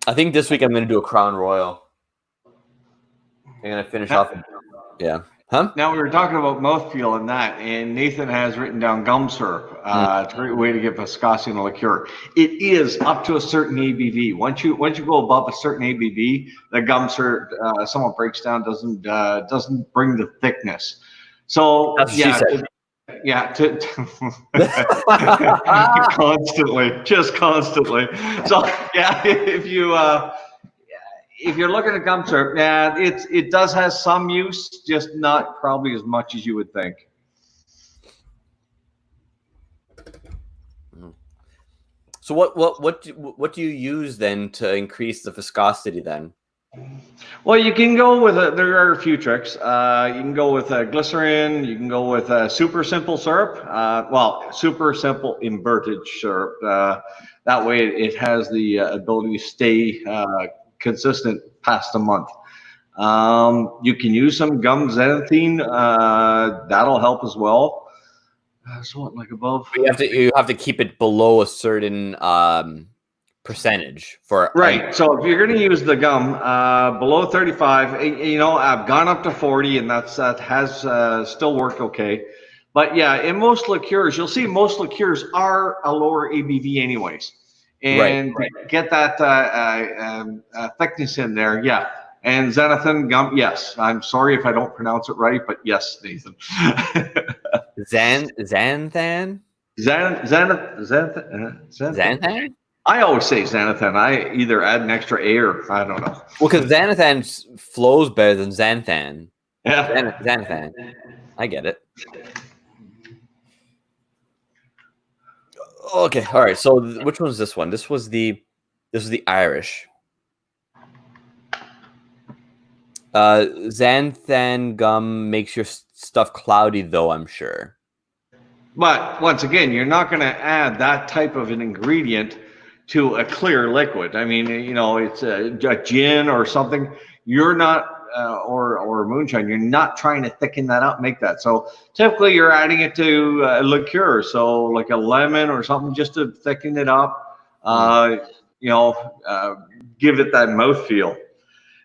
I think this week I'm going to do a Crown Royal. I'm going to finish off. Yeah. Huh? Now, we were talking about mouthfeel and that, and Nathan has written down gum syrup. It's a great way to get viscosity in a liqueur. It is up to a certain ABV. Once you go above a certain ABV, the gum syrup somewhat breaks down, doesn't bring the thickness. So constantly. So yeah, if you're looking at gum syrup, yeah, it does have some use, just not probably as much as you would think. So what do you use then to increase the viscosity then? Well, you can go with there are a few tricks. You can go with glycerin. You can go with super simple syrup. Super simple inverted syrup. That way, it has the ability to stay consistent past a month. You can use some gum xanthine. That'll help as well. Something like above. You have to keep it below a certain percentage for right. So if you're going to use the gum below 35, I've gone up to 40, and that has still worked okay. But yeah, in most liqueurs, you'll see most liqueurs are a lower ABV anyways, and get that thickness in there. Yeah. And xanthan gum, yes. I'm sorry if I don't pronounce it right, but yes, Nathan. Xanthan? Xanthan? I always say xanthan. I either add an extra A or I don't know. Well, because xanthan flows better than xanthan. Yeah. Xanthan. I get it. Okay. All right. So which one was this one? This was the Irish. Xanthan gum makes your stuff cloudy, though, I'm sure. But once again, you're not going to add that type of an ingredient to a clear liquid. I mean, it's a gin or something. You're not, or moonshine. You're not trying to thicken that up, make that. So typically, you're adding it to a liqueur, so like a lemon or something, just to thicken it up. Give it that mouthfeel.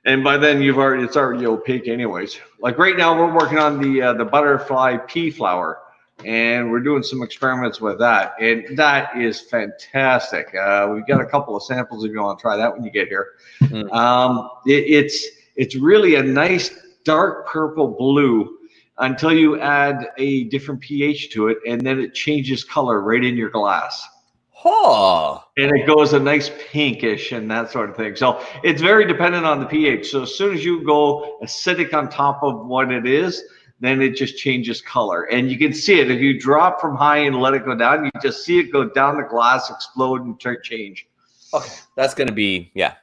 And by then it's already opaque anyways. Like right now we're working on the butterfly pea flower, and we're doing some experiments with that, and that is fantastic. We've got a couple of samples if you want to try that when you get here. It's really a nice dark purple blue until you add a different pH to it, and then it changes color right in your glass. Oh, and it goes a nice pinkish and that sort of thing. So it's very dependent on the pH. So as soon as you go acidic on top of what it is, then it just changes color. And you can see it. If you drop from high and let it go down, you just see it go down the glass, explode, and change. okay. That's going to be, yeah,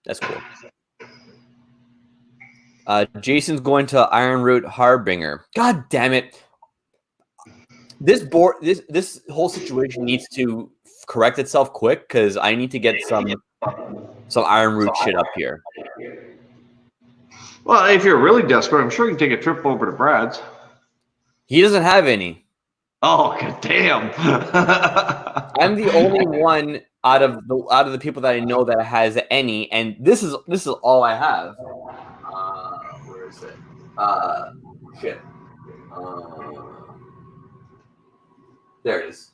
that's cool. Jason's going to Ironroot Harbinger. God damn it. This board, this whole situation needs to correct itself quick because I need to get some Ironroot shit up here. Well, if you're really desperate, I'm sure you can take a trip over to Brad's. He doesn't have any. Oh, god damn. I'm the only one out of the people that I know that has any, and this is all I have. Where is it? Shit. There it is.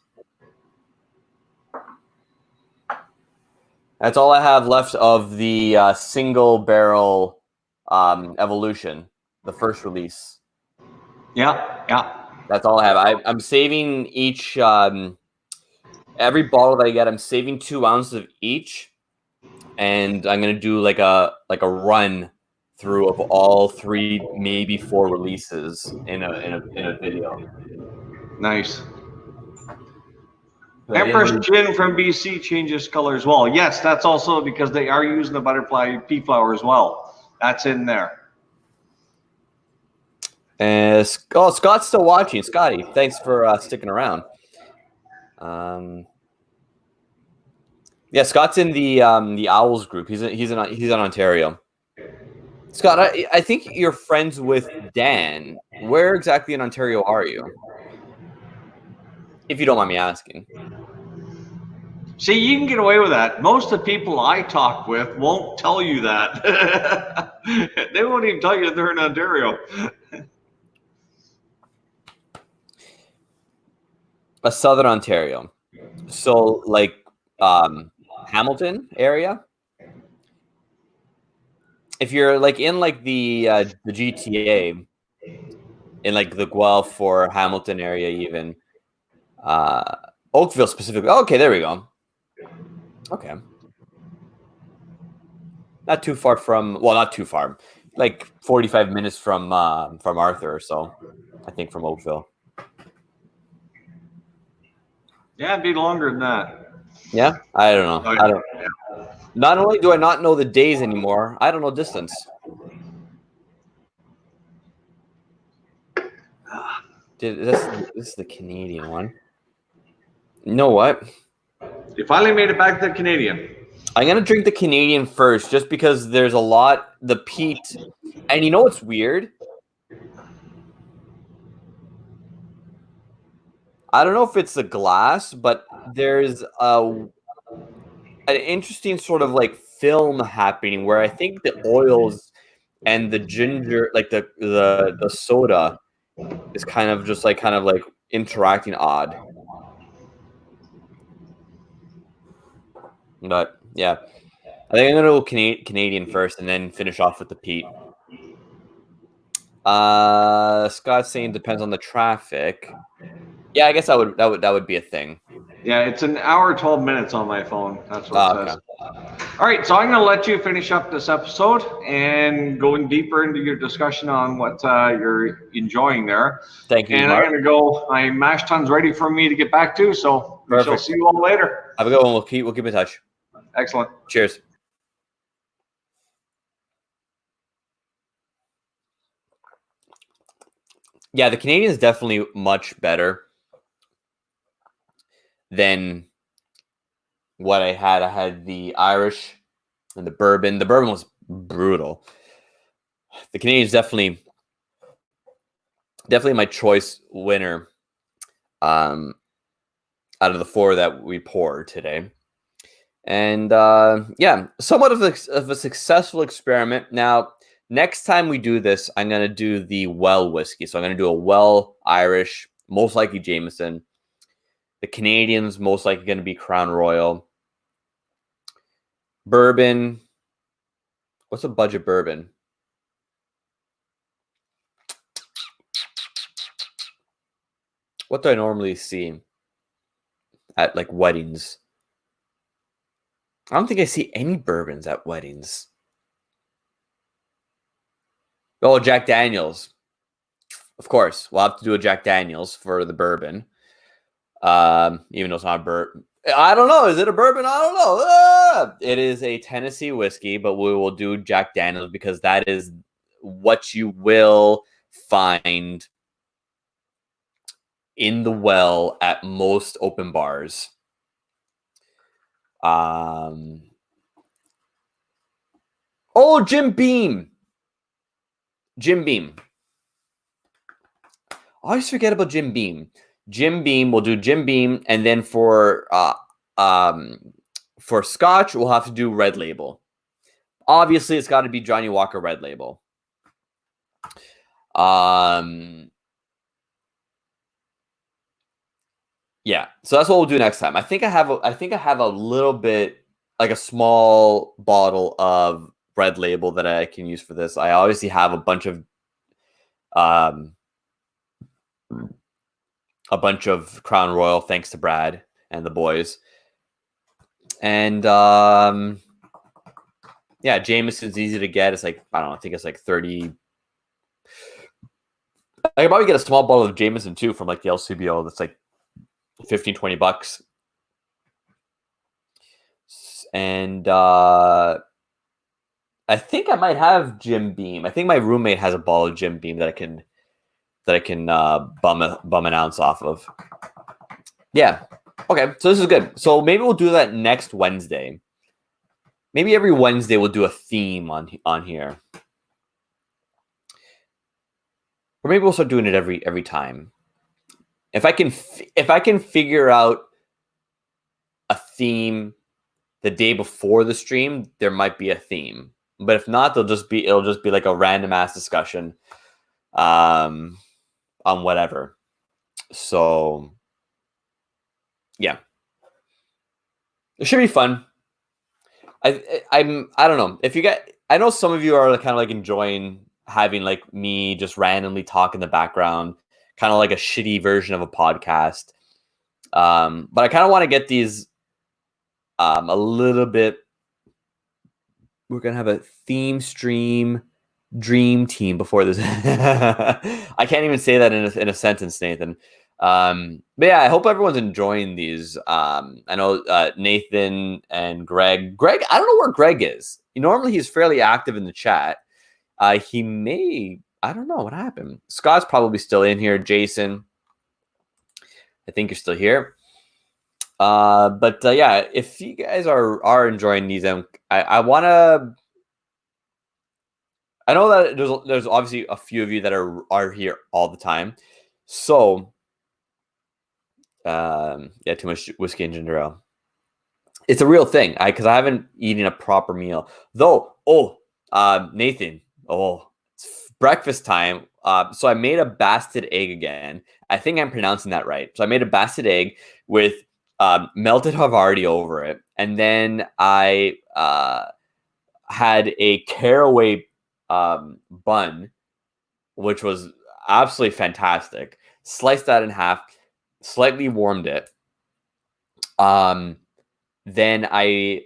That's all I have left of the single barrel evolution, the first release. Yeah. That's all I have. I'm saving each every bottle that I get. I'm saving 2 ounces of each, and I'm gonna do like a run through of all 3, maybe 4 releases in a video. Nice. Empress Gin from BC changes color as well. Yes, that's also because they are using the butterfly pea flower as well. That's in there. Scott's still watching. Scotty, thanks for sticking around. Yeah, Scott's in the Owls group. He's in Ontario. Scott, I think you're friends with Dan. Where exactly in Ontario are you? If you don't mind me asking. See, you can get away with that. Most of the people I talk with won't tell you that. They won't even tell you they're in Ontario. Southern Ontario. So like Hamilton area. If you're like in like the GTA, in like the Guelph or Hamilton area, even Oakville specifically. Oh, okay, there we go. Okay, not too far from. Well, not too far. Like 45 minutes from Arthur or so. I think from Oakville. Yeah, it'd be longer than that. Yeah, I don't know. I don't. Not only do I not know the days anymore, I don't know distance. This is the Canadian one. You know what? You finally made it back to the Canadian. I'm gonna drink the Canadian first, just because there's a lot the peat, and you know what's weird? I don't know if it's the glass, but there's an interesting sort of like film happening where I think the oils and the ginger, like the soda, is kind of interacting odd. But yeah, I think I'm gonna go Canadian first, and then finish off with the peat. Scott's saying depends on the traffic. Yeah, I guess that would be a thing. Yeah, it's an hour 12 minutes on my phone. That's what it says. All right, so I'm going to let you finish up this episode and going deeper into your discussion on what you're enjoying there. Thank you, and Mark. I'm going to go. My mash tun's ready for me to get back to, so we shall see you all later. Have a good one. We'll keep in touch. Excellent. Cheers. Yeah, the Canadian is definitely much better than what I had. I had the Irish and the bourbon. The bourbon was brutal. The Canadian is definitely my choice winner out of the 4 that we poured today. And yeah, somewhat of a successful experiment. Now, next time we do this, I'm going to do the well whiskey. So I'm going to do a well Irish, most likely Jameson. The Canadian's most likely going to be Crown Royal. Bourbon. What's a budget bourbon? What do I normally see? at like weddings. I don't think I see any bourbons at weddings. Oh, Jack Daniels. Of course, we'll have to do a Jack Daniels for the bourbon. Even though it's not a bourbon. I don't know. Is it a bourbon? I don't know. It is a Tennessee whiskey, but we will do Jack Daniels because that is what you will find in the well at most open bars. Oh, Jim Beam. Jim Beam. I always forget about Jim Beam. Jim Beam, we'll do Jim Beam, and then for Scotch, we'll have to do Red Label. Obviously, it's got to be Johnny Walker Red Label. Yeah, so that's what we'll do next time. I think I have a little bit, like a small bottle of Red Label that I can use for this. I obviously have a bunch of Crown Royal, thanks to Brad and the boys. And yeah, Jameson's easy to get. It's like, I don't know, I think it's like 30. I could probably get a small bottle of Jameson too from like the LCBO that's like $15-20. And I think I might have Jim Beam. I think my roommate has a bottle of Jim Beam that I can bum an ounce off of. Yeah. Okay, so this is good. So maybe we'll do that next Wednesday. Maybe every Wednesday we'll do a theme on here. Or maybe we'll start doing it every time. If I can figure out a theme the day before the stream, there might be a theme. But if not, it'll just be like a random ass discussion on whatever. So yeah. It should be fun. I don't know. If you get, I know some of you are kind of like enjoying having like me just randomly talk in the background, kind of like a shitty version of a podcast. But I kind of want to get these a little bit. We're gonna have a theme stream dream team before this. I can't even say that in a sentence, Nathan. But yeah, I hope everyone's enjoying these. I know Nathan and Greg. I don't know where Greg is. Normally he's fairly active in the chat. He may, I don't know what happened. Scott's probably still in here. Jason, I think you're still here. But yeah, if you guys are enjoying these, I want to. I know that there's obviously a few of you that are here all the time. So, yeah, too much whiskey and ginger ale. It's a real thing, because I haven't eaten a proper meal. Though, Nathan, it's breakfast time. So I made a basted egg again. I think I'm pronouncing that right. So I made a basted egg with melted Havarti over it. And then I had a caraway bun, which was absolutely fantastic. Sliced that in half, slightly warmed it. Then I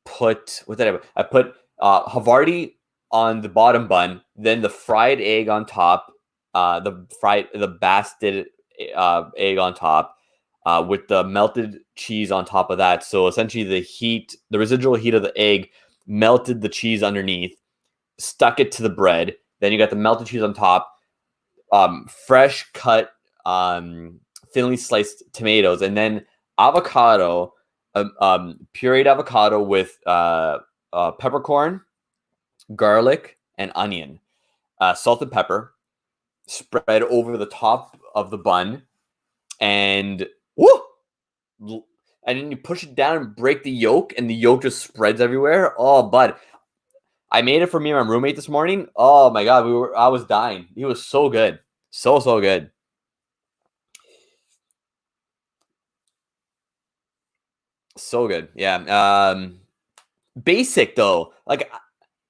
put, I put Havarti on the bottom bun, then the fried egg on top, the basted egg on top, with the melted cheese on top of that. So essentially the residual heat of the egg melted the cheese underneath, stuck it to the bread. Then you got the melted cheese on top, fresh cut, thinly sliced tomatoes, and then avocado, pureed avocado with peppercorn, garlic, and onion, salt and pepper, spread over the top of the bun, and and then you push it down and break the yolk, and the yolk just spreads everywhere. Oh, bud. I made it for me and my roommate this morning. Oh my god, I was dying. He was so good. So good. So good. Yeah. Basic though. Like,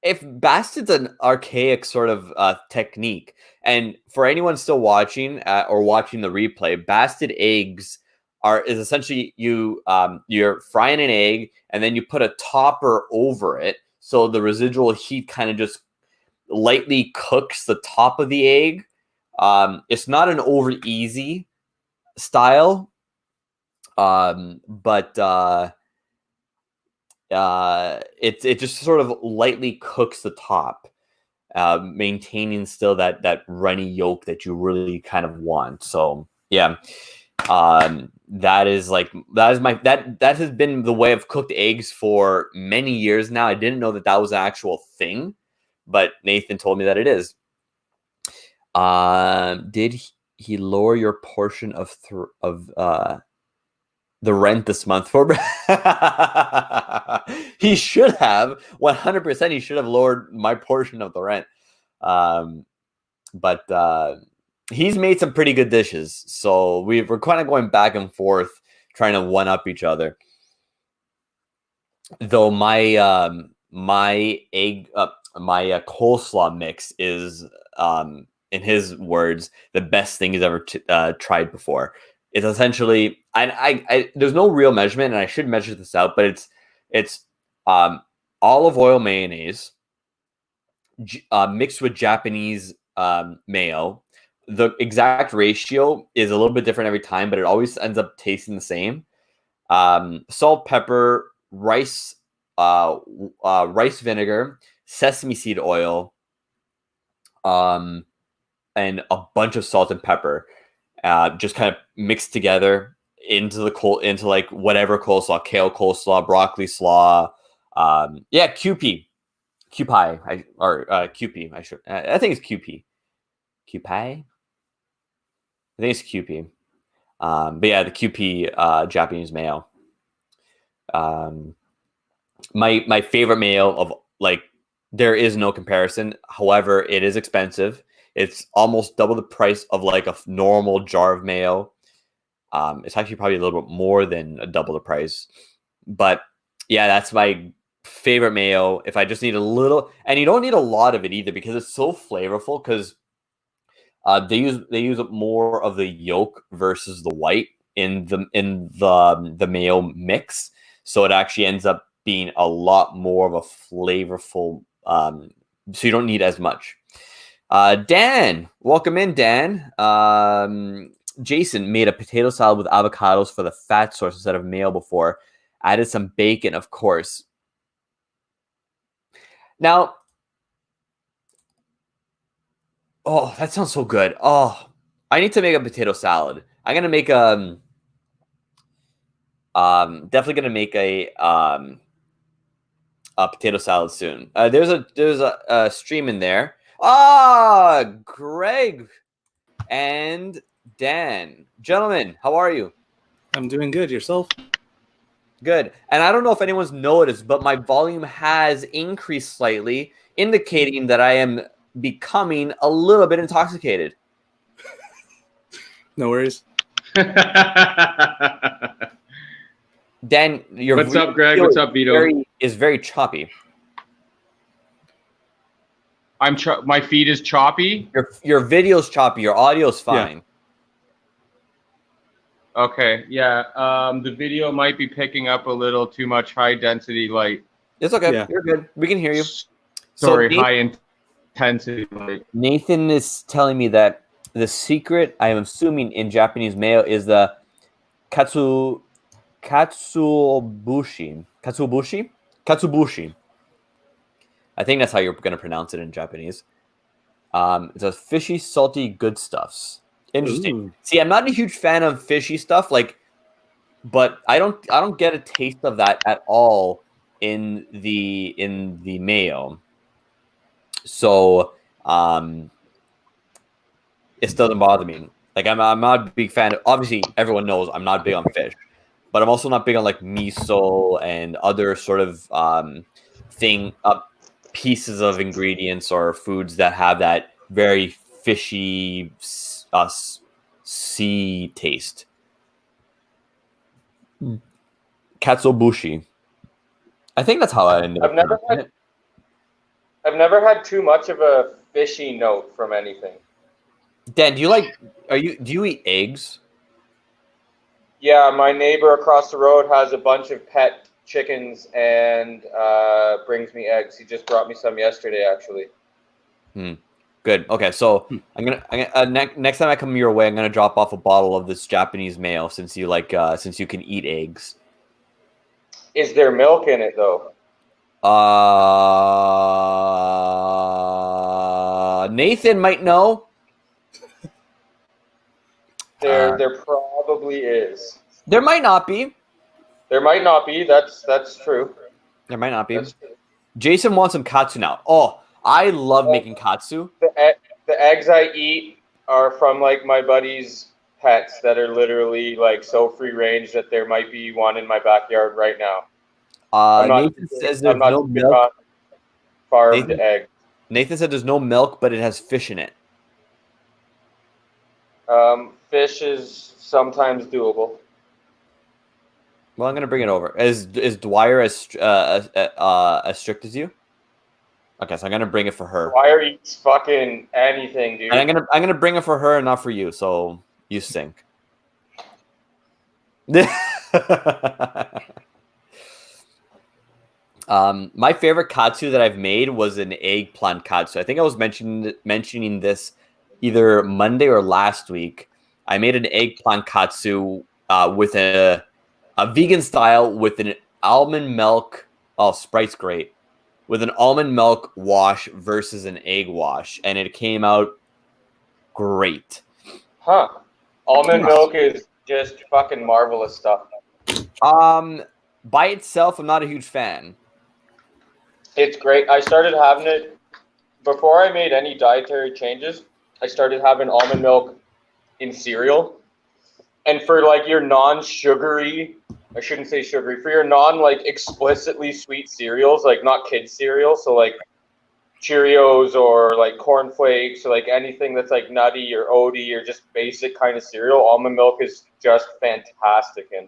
if Bastard's an archaic sort of technique, and for anyone still watching or watching the replay, Bastard eggs is essentially you're frying an egg and then you put a topper over it, so the residual heat kind of just lightly cooks the top of the egg. It's not an over easy style, but it just sort of lightly cooks the top, maintaining still that runny yolk that you really kind of want. So yeah, that has been the way I've cooked eggs for many years now. I didn't know that was an actual thing, but Nathan told me that it is. Did he lower your portion of the rent this month for? He should have 100%. He should have lowered my portion of the rent. But he's made some pretty good dishes, so we're kind of going back and forth trying to one up each other. Though my coleslaw mix is, in his words, the best thing he's ever tried before. It's essentially, I there's no real measurement, and I should measure this out, but it's olive oil mayonnaise mixed with Japanese mayo. The exact ratio is a little bit different every time, but it always ends up tasting the same. Salt, pepper, rice vinegar, sesame seed oil, and a bunch of salt and pepper. Just kind of mixed together into like whatever coleslaw, kale coleslaw, broccoli slaw, QP, QP. I think it's QP, QP. I think it's QP. But yeah, the QP Japanese mayo. My favorite mayo of, like, there is no comparison. However, it is expensive. It's almost double the price of like a normal jar of mayo. It's actually probably a little bit more than double the price. But yeah, that's my favorite mayo. If I just need a little, and you don't need a lot of it either, because it's so flavorful. Because they use more of the yolk versus the white in the mayo mix, so it actually ends up being a lot more of a flavorful. So you don't need as much. Dan, welcome in, Dan. Jason made a potato salad with avocados for the fat source instead of mayo before. Added some bacon, of course. Now, oh, that sounds so good. Oh, I need to make a potato salad. I'm gonna make definitely gonna make a potato salad soon. There's a stream in there. Greg and Dan. Gentlemen, how are you? I'm doing good. Yourself? Good. And I don't know if anyone's noticed, but my volume has increased slightly, indicating that I am becoming a little bit intoxicated. No worries. Dan, what's up, Greg? What's up, Vito? Is very choppy. My feed is choppy. Your video's choppy. Your audio's fine. Yeah. Okay. Yeah. The video might be picking up a little too much high density light. It's okay. Yeah. You're good. We can hear you. Sorry, high intensity light. Nathan is telling me that the secret, I am assuming, in Japanese mayo is the katsuobushi. I think that's how you're going to pronounce it in Japanese. It's a fishy, salty, good stuffs. Interesting. Ooh. See, I'm not a huge fan of fishy stuff, but I don't get a taste of that at all in the mayo. So it doesn't bother me. Like, I'm not a big fan. Obviously, everyone knows I'm not big on fish, but I'm also not big on like miso and other sort of pieces of ingredients or foods that have that very fishy sea taste. Katsuobushi. I think that's how I ended up. I've never had too much of a fishy note from anything. Dan, do you eat eggs? Yeah, my neighbor across the road has a bunch of pet chickens and brings me eggs. He just brought me some yesterday, actually. Good. Okay, so next time I come your way, I'm gonna drop off a bottle of this Japanese mayo since you can eat eggs. Is there milk in it though? Nathan might know. There probably is. There might not be. There might not be. That's true. There might not be. That's true. Jason wants some katsu now. Oh, I love making katsu. The eggs I eat are from like my buddy's pets that are literally like so free range that there might be one in my backyard right now. Nathan says there's no milk. Farmed egg. Nathan said there's no milk, but it has fish in it. Fish is sometimes doable. Well, I'm gonna bring it over. Is Dwyer as strict as you? Okay, so I'm gonna bring it for her. Dwyer eats fucking anything, dude. And I'm gonna bring it for her and not for you. So you sink. My favorite katsu that I've made was an eggplant katsu. I think I was mentioning this either Monday or last week. I made an eggplant katsu with a vegan style with an almond milk. Oh, Sprite's great. With an almond milk wash versus an egg wash, and it came out great. Huh. Almond milk is just fucking marvelous stuff. By itself, I'm not a huge fan. It's great. I started having it before I made any dietary changes. I started having almond milk in cereal. And for like your non-sugary, I shouldn't say sugary, for your like explicitly sweet cereals, like not kids cereal, so like Cheerios or like Corn Flakes or like anything that's like nutty or oaty or just basic kind of cereal, almond milk is just fantastic in.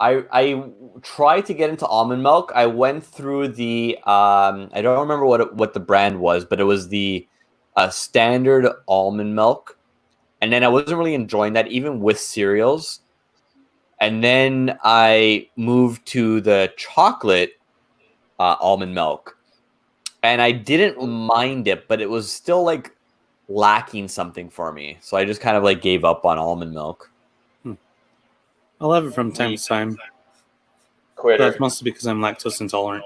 I tried to get into almond milk. I went through the I don't remember what the brand was, but it was the standard almond milk, and then I wasn't really enjoying that even with cereals. And then I moved to the chocolate almond milk, and I didn't mind it, but it was still like lacking something for me. So I just kind of like gave up on almond milk. I'll have it from time to time. Quitter. That's mostly because I'm lactose intolerant.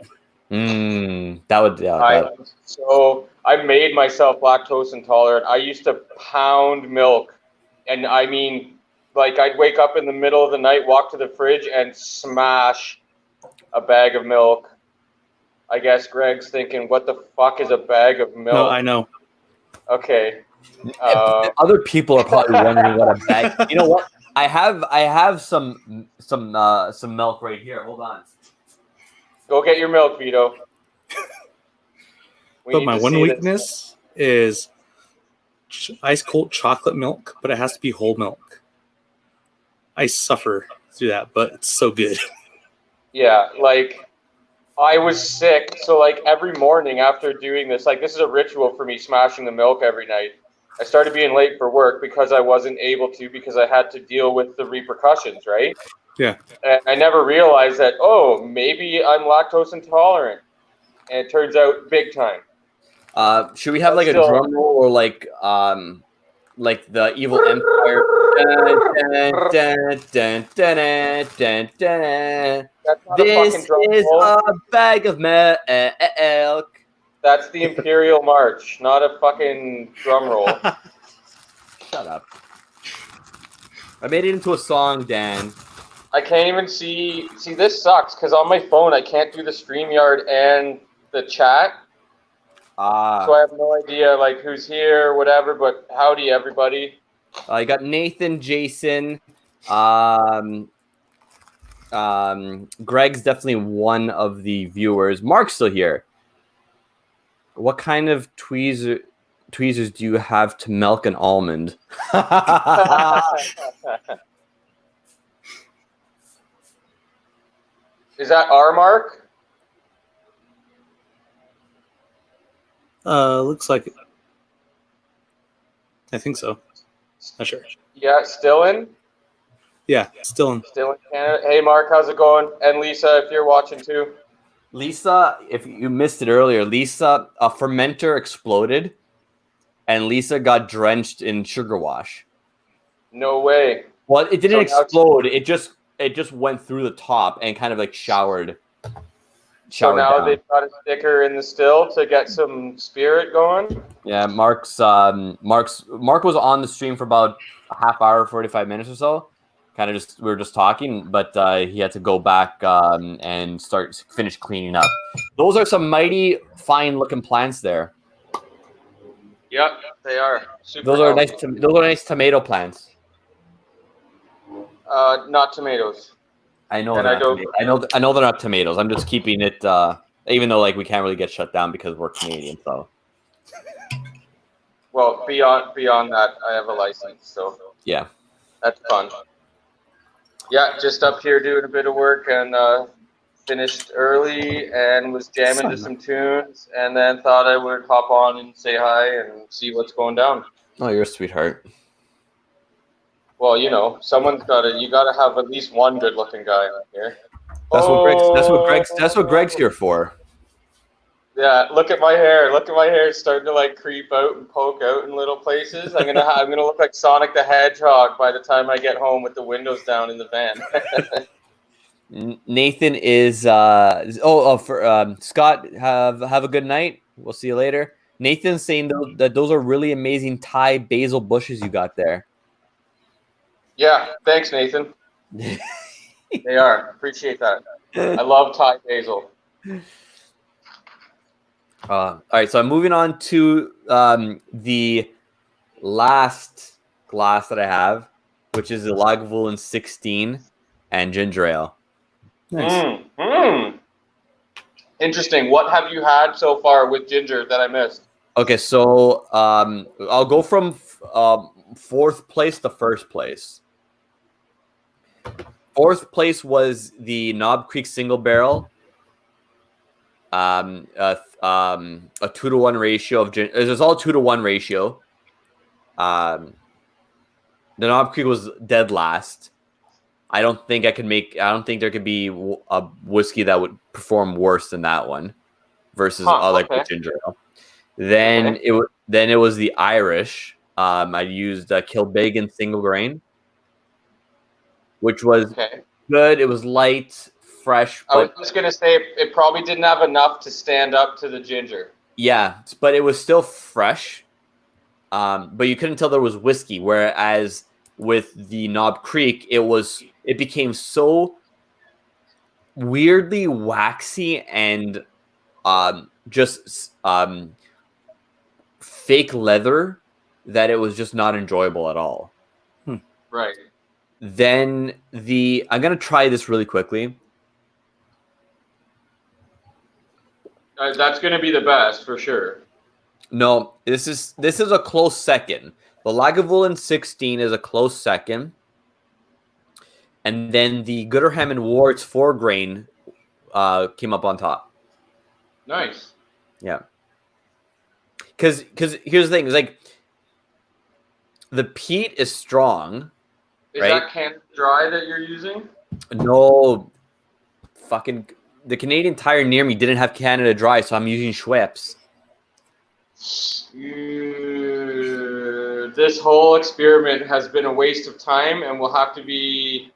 So I made myself lactose intolerant. I used to pound milk, and I mean, like I'd wake up in the middle of the night, walk to the fridge, and smash a bag of milk. I guess Greg's thinking, what the fuck is a bag of milk? No, I know. Okay. Other people are probably wondering what a bag. You know what? I have some milk right here. Hold on. Go get your milk, Vito. But my one weakness is ice cold chocolate milk, but it has to be whole milk. I suffer through that, but it's so good. Yeah, like I was sick, so like every morning after doing this, like this is a ritual for me, smashing the milk every night. I started being late for work because I wasn't able to because I had to deal with the repercussions, right? Yeah. And I never realized that, oh, maybe I'm lactose intolerant. And it turns out big time. Should we have like a drum roll or like the Evil Empire? This is a bag of milk. That's the Imperial March, not a fucking drum roll. Shut up. I made it into a song, Dan. I can't even see. See, this sucks because on my phone I can't do the StreamYard and the chat. So I have no idea like who's here, whatever. But howdy, everybody. You got Nathan, Jason. Greg's definitely one of the viewers. Mark's still here. What kind of tweezers do you have to milk an almond? Is that our mark? Looks like it. I think so. Not sure. Yeah, still in? Yeah, still in. Still in Canada. Hey, Mark, how's it going? And Lisa, if you're watching too. Lisa, if you missed it earlier, Lisa, a fermenter exploded, and Lisa got drenched in sugar wash. No way. Well, it didn't So now- explode. It just went through the top and kind of like showered. So now down. they've got a sticker in the still to get some spirit going. Yeah, Mark was on the stream for about a half hour, 45 minutes or so. Kind of we were just talking, but he had to go back and finish cleaning up. Those are some mighty fine looking plants there. Yep, they are. Super Those are healthy. nice. Those are nice tomato plants. Not tomatoes. I know. And they're I not don't- tomatoes. I know they're not tomatoes. I'm just keeping it. Even though like we can't really get shut down because we're Canadian, so Well, beyond that, I have a license, so yeah. that's fun. Yeah, just up here doing a bit of work and finished early and was jamming to some tunes and then thought I would hop on and say hi and see what's going down. Oh, you're a sweetheart. Well, you know, you gotta have at least one good looking guy on here. That's what Greg's here for. Yeah, look at my hair. Look at my hair. It's starting to like creep out and poke out in little places. I'm gonna look like Sonic the Hedgehog by the time I get home with the windows down in the van. Nathan is Scott, have a good night. We'll see you later. Nathan's saying that those are really amazing Thai basil bushes you got there. Yeah, thanks, Nathan. They are. Appreciate that. I love Thai basil. All right, so I'm moving on to the last glass that I have, which is the Lagavulin 16 and ginger ale. Nice. Interesting. What have you had so far with ginger that I missed? Okay, so I'll go from fourth place to first place. Fourth place was the Knob Creek single barrel. A 2-to-1 ratio of ginger. It's all 2-to-1 ratio. The Knob Creek was dead last. I don't think there could be a whiskey that would perform worse than that one versus ginger ale. Then it was the Irish. I used Kilbeggan single grain, which was good. It was light, fresh. I was just gonna say it probably didn't have enough to stand up to the ginger. Yeah, but it was still fresh. But you couldn't tell there was whiskey. Whereas with the Knob Creek, it became so weirdly waxy and just fake leather that it was just not enjoyable at all. Right. Then I'm gonna try this really quickly. That's gonna be the best for sure. No, this is a close second. The Lagavulin 16 is a close second. And then the Gooderham and Warts 4 grain came up on top. Nice. Yeah. Because here's the thing. It's like the peat is strong. Is right? that Canada Dry that you're using? No. Fucking the Canadian Tire near me didn't have Canada Dry, so I'm using Schweppes. This whole experiment has been a waste of time and will have to be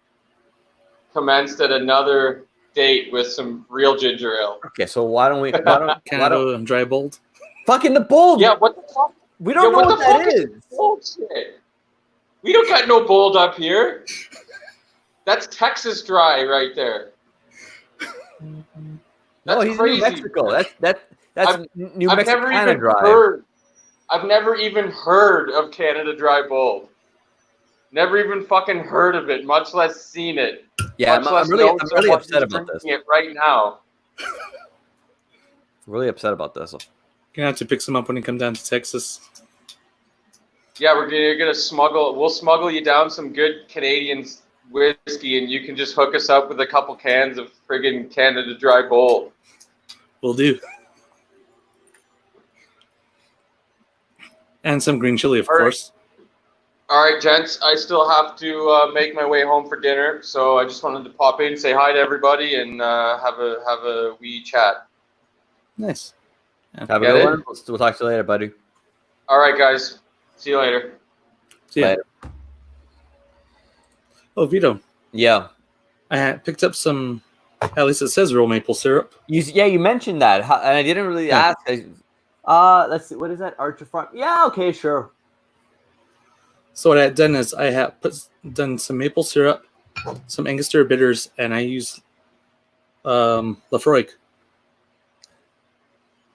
commenced at another date with some real ginger ale. Okay, so why don't Canada Dry Bold. fucking the bold? Yeah, what the fuck? We don't know what that is. Bullshit. We don't got no bold up here. That's Texas Dry right there. No, That's he's crazy. in New Mexico. That's New I've Mexico never Canada even Dry. heard. I've never even heard of Canada Dry Bold. Never even fucking heard of it, much less seen it. Yeah, Much I'm less really know someone upset who's about this. drinking it right now. Really upset about this. Gonna have to pick some up when you come down to Texas. Yeah, you're gonna smuggle. We'll smuggle you down some good Canadian whiskey, and you can just hook us up with a couple cans of friggin' Canada Dry Gold. Will do. And some green chili, of All right. course. All right, gents, I still have to make my way home for dinner, so I just wanted to pop in, say hi to everybody, and have a wee chat. Nice. Have a Get good it? one. We'll talk to you later, buddy. All right, guys. See you later. So, yeah. Later. Oh, Vito, Yeah. I had picked up some, at least it says real maple syrup. You mentioned that, and I didn't really Yeah. ask. Let's see. What is that? Archer Farm. Yeah. Okay. Sure. So what I had done is I had done some maple syrup, some Angostura bitters, and I used Lafroig.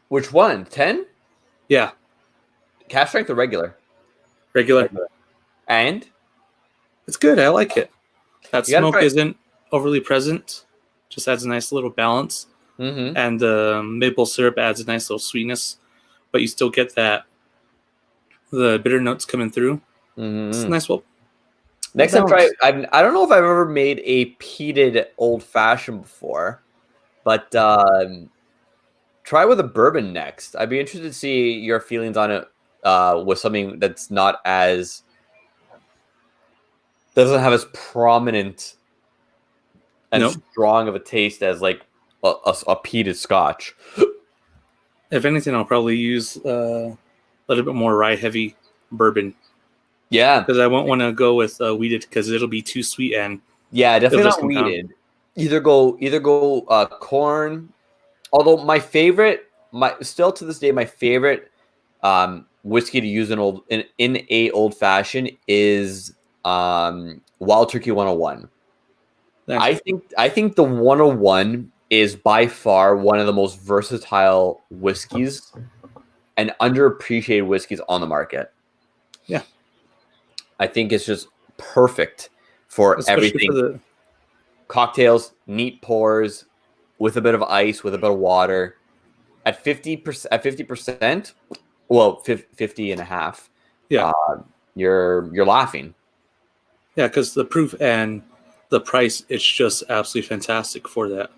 Which one? 10? Yeah, Cash strength or regular? regular. And It's good. I like it. That You gotta smoke try it. isn't overly present. Just adds a nice little balance. mm-hmm. And the maple syrup adds a nice little sweetness, but you still get the bitter notes coming through. It's a nice little. Next time, try. balance. I don't know if I've ever made a peated old fashioned before, but try with a bourbon next. I'd be interested to see your feelings on it with something that's not as doesn't have as prominent and Nope. strong of a taste as like a peated Scotch. If anything, I'll probably use a little bit more rye heavy bourbon Yeah, because I won't want to go with wheated because it'll be too sweet and yeah, definitely just not come down. weeded. Either go corn. Although my favorite, still to this day, my favorite whiskey to use in a old fashioned is Wild Turkey 101. Nice. I think the 101 is by far one of the most versatile whiskeys and underappreciated whiskeys on the market. Yeah. I think it's just perfect for Especially everything. for the Cocktails, neat pours with a bit of ice, with a bit of water. At 50%, well, 50 and a half. Yeah. You're laughing. yeah, because the proof and the price, it's just absolutely fantastic for that.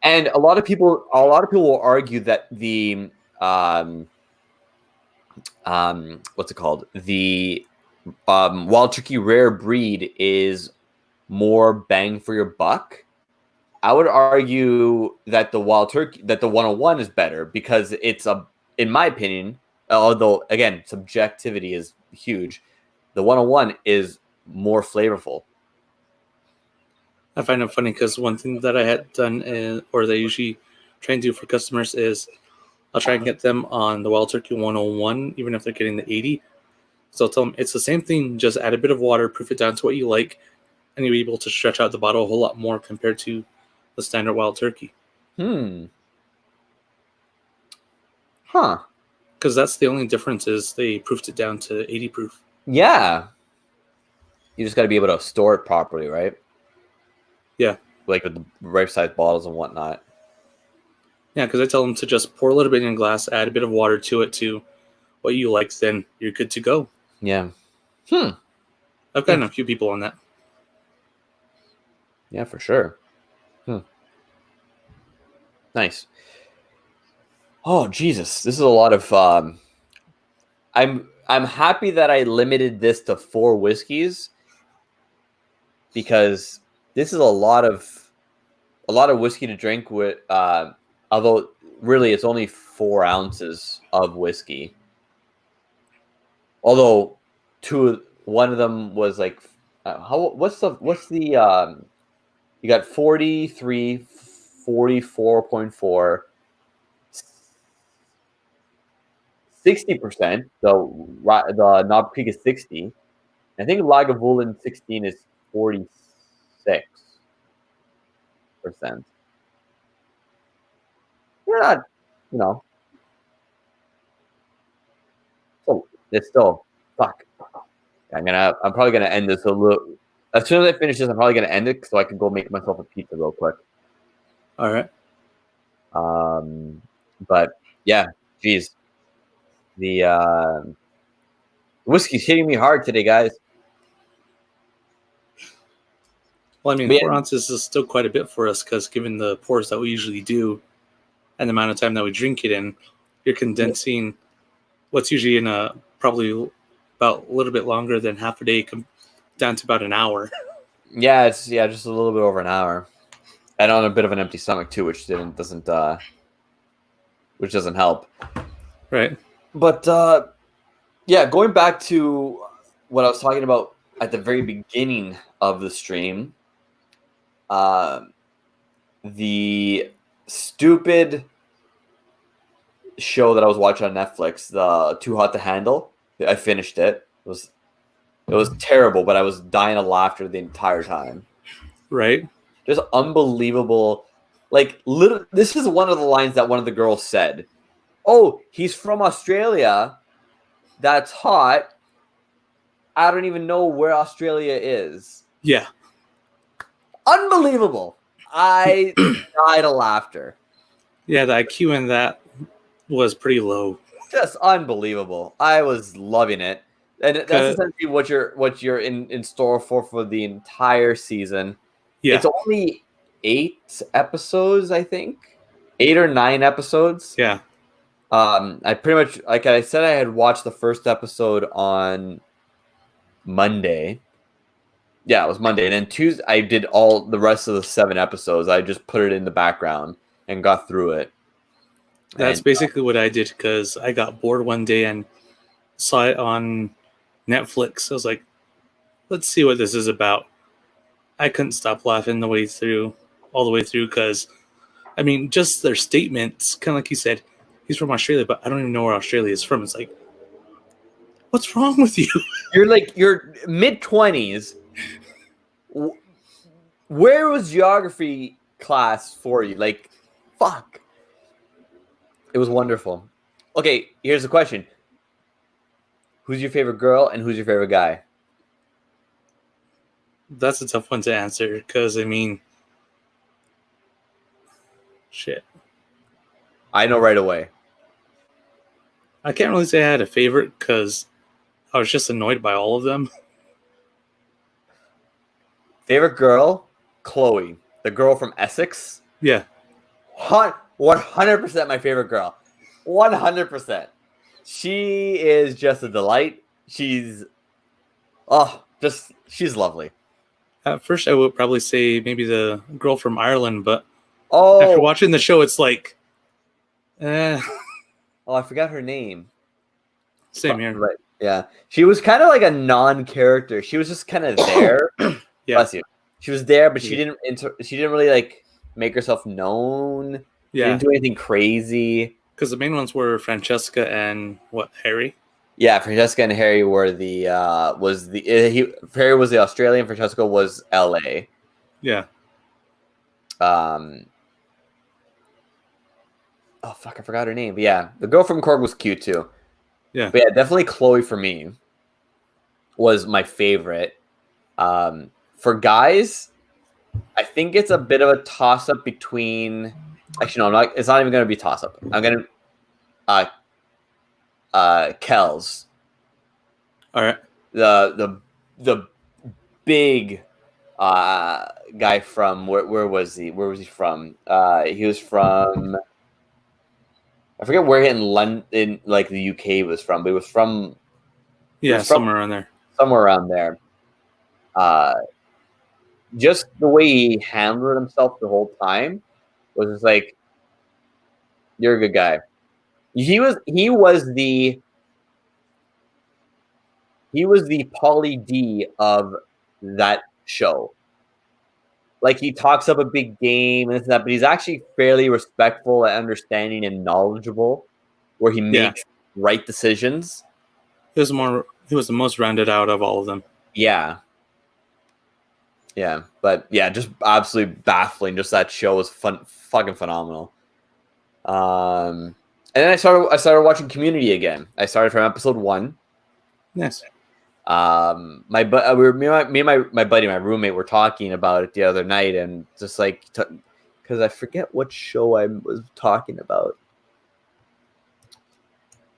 And a lot of people will argue that the what's it called? The Wild Turkey Rare Breed is more bang for your buck. I would argue that the 101 is better because it's in my opinion, although again, subjectivity is huge, the 101 is more flavorful. I find it funny because one thing that I had done, or they usually try and do for customers, is I'll try and get them on the Wild Turkey 101, even if they're getting the 80. So I'll tell them it's the same thing, just add a bit of water, proof it down to what you like, and you'll be able to stretch out the bottle a whole lot more compared to the standard Wild Turkey. Huh. Because that's the only difference is they proofed it down to 80 proof. Yeah. You just got to be able to store it properly, right? Yeah. Like with the right size bottles and whatnot. Yeah, because I tell them to just pour a little bit in a glass, add a bit of water to it to what you like, then you're good to go. Yeah. I've gotten a few people on that. Yeah, for sure. Nice. Oh, Jesus. This is a lot of I'm happy that I limited this to 4 whiskeys because this is a lot of whiskey to drink with although really it's only 4 ounces of whiskey. Although one of them was like what's the you got 43, 44.4, 60%. The Knob Creek is 60. I think Lagavulin 16 is 46%. We're not, So it's still fuck. I'm probably gonna end this a little. As soon as I finish this, I'm probably gonna end it so I can go make myself a pizza real quick. All right. But yeah, geez, the whiskey's hitting me hard today, guys. Well, I mean, But 4 ounces is still quite a bit for us because given the pours that we usually do and the amount of time that we drink it in, you're condensing what's usually in a probably about a little bit longer than half a day down to about an hour. it's just a little bit over an hour, and on a bit of an empty stomach too, which doesn't help. Right. But going back to what I was talking about at the very beginning of the stream, the stupid show that I was watching on Netflix, the Too Hot to Handle. I finished it. It was terrible, but I was dying of laughter the entire time. Right. Just unbelievable. Like, this is one of the lines that one of the girls said. Oh, he's from Australia. That's hot. I don't even know where Australia is. Yeah. Unbelievable. I died of laughter. Yeah, the IQ in that was pretty low. Just unbelievable. I was loving it. And that's essentially what you're in store for the entire season. Yeah. It's only 8 episodes, I think. 8 or 9 episodes. Yeah. I pretty much, like I said, I had watched the first episode on Monday. Yeah, it was Monday. And then Tuesday, I did all the rest of the 7 episodes. I just put it in the background and got through it. That's basically what I did because I got bored one day and saw it on Netflix. I was like, let's see what this is about. I couldn't stop laughing all the way through because, I mean, just their statements, kind of like you said, he's from Australia, but I don't even know where Australia is from. It's like, what's wrong with you? You're mid-20s. Where was geography class for you? Like, fuck. It was wonderful. Okay, here's the question. Who's your favorite girl and who's your favorite guy? That's a tough one to answer because, I mean, shit. I know right away. I can't really say I had a favorite because I was just annoyed by all of them. Favorite girl, Chloe, the girl from Essex. Yeah. 100% my favorite girl. 100%. She is just a delight. She's lovely. At first, I would probably say maybe the girl from Ireland, but Oh, after watching the show, it's like, eh. Oh, I forgot her name. Same here. Right. Yeah. She was kind of like a non-character. She was just kind of there. Yeah. Bless you. She was there, but she didn't really like make herself known. She Yeah. didn't do anything crazy. Because the main ones were Francesca and Harry? Yeah, Francesca and Harry were Harry was the Australian, Francesca was LA. Yeah. Oh fuck, I forgot her name. But yeah, the girl from Korg was cute too. Yeah. But yeah, definitely Chloe for me was my favorite. For guys, I think it's a bit of a toss up between. Actually, no, I'm not. It's not even going to be toss up. I'm going to Kells. All right. The big guy from where was he? Where was he from? He was from. I forget where in London, in like the UK, he was from, but he was from. Yeah, somewhere around there. Somewhere around there. Just the way he handled himself the whole time was just like, you're a good guy. He was the Pauly D of that show. Like, he talks up a big game and this and that, but he's actually fairly respectful and understanding and knowledgeable, where he makes right decisions. He was the most rounded out of all of them. Yeah. Yeah, but yeah, just absolutely baffling. Just that show was fucking phenomenal. And then I started watching Community again. I started from episode 1. Yes. Me and my buddy, my roommate, were talking about it the other night, and just like because I forget what show I was talking about.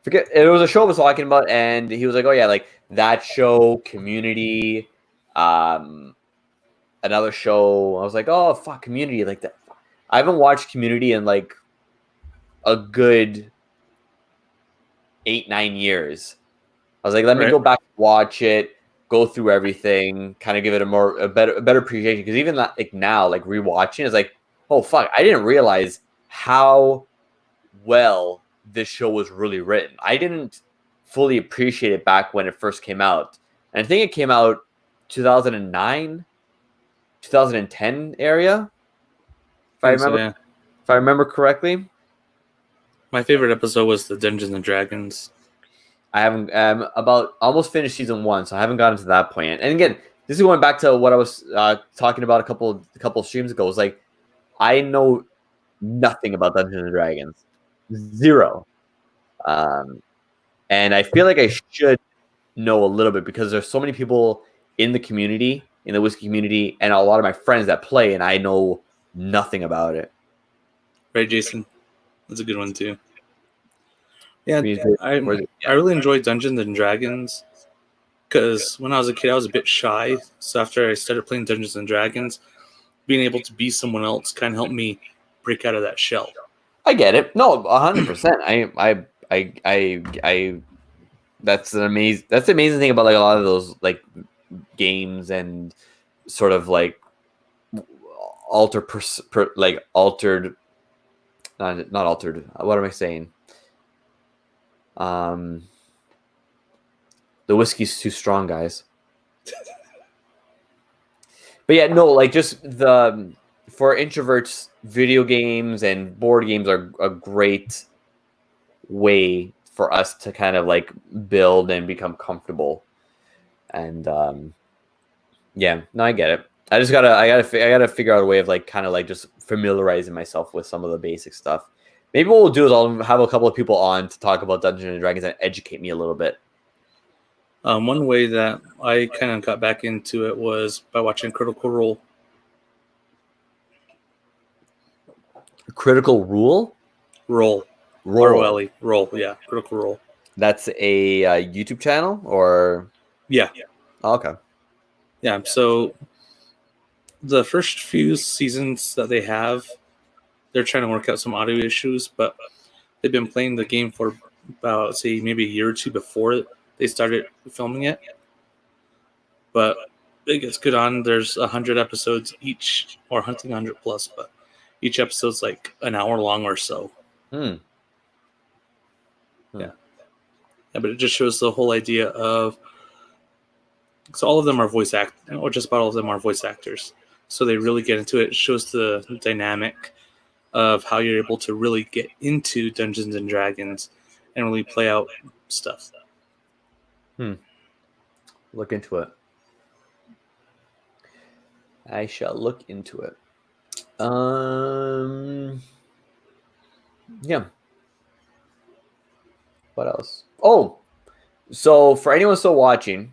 It was a show I was talking about, and he was like, "Oh yeah, like that show, Community." another show. I was like, oh fuck, Community, like that. I haven't watched Community in like a good 8-9 years. I was like, let me go back and watch it, go through everything, kind of give it a better appreciation. Because even like now, like rewatching is like, oh fuck, I didn't realize how well this show was really written. I didn't fully appreciate it back when it first came out. And I think it came out 2009, 2010 area. If I remember correctly. My favorite episode was the Dungeons and Dragons. I haven't about almost finished season 1, so I haven't gotten to that point yet. And again, this is going back to what I was talking about a couple of streams ago. It's like I know nothing about Dungeons and Dragons, 0, and I feel like I should know a little bit because there's so many people in the community, in the whiskey community, and a lot of my friends that play, and I know nothing about it. Right, Jason? That's a good one too. Yeah, I Yeah. really enjoyed Dungeons and Dragons because when I was a kid, I was a bit shy. So after I started playing Dungeons and Dragons, being able to be someone else kind of helped me break out of that shell. I get it. No, 100%. I that's the amazing thing about like a lot of those like games and sort of like altered not altered. What am I saying? The whiskey's too strong, guys. But yeah, no, like just for introverts, video games and board games are a great way for us to kind of like build and become comfortable. And yeah, no, I get it. I gotta figure out a way of like kind of like just familiarizing myself with some of the basic stuff. Maybe what we'll do is I'll have a couple of people on to talk about Dungeons and Dragons and educate me a little bit. One way that I kind of got back into it was by watching Critical Role. Critical Role? Roll. R-O-L-E. Roll. Yeah. Critical Role. That's a YouTube channel or? Yeah. Oh, okay. Yeah. So the first few seasons that they have, they're trying to work out some audio issues, but they've been playing the game for about, say, maybe a year or two before they started filming it. But it gets good on. There's 100 episodes each, or 100 plus, but each episode's like an hour long or so. Yeah. Yeah, but it just shows the whole idea of, so all of them are voice actors, or just about all of them are voice actors. So they really get into it. It shows the dynamic of how you're able to really get into Dungeons and Dragons and really play out stuff. Look into it. I shall look into it. Yeah. What else? Oh, so for anyone still watching,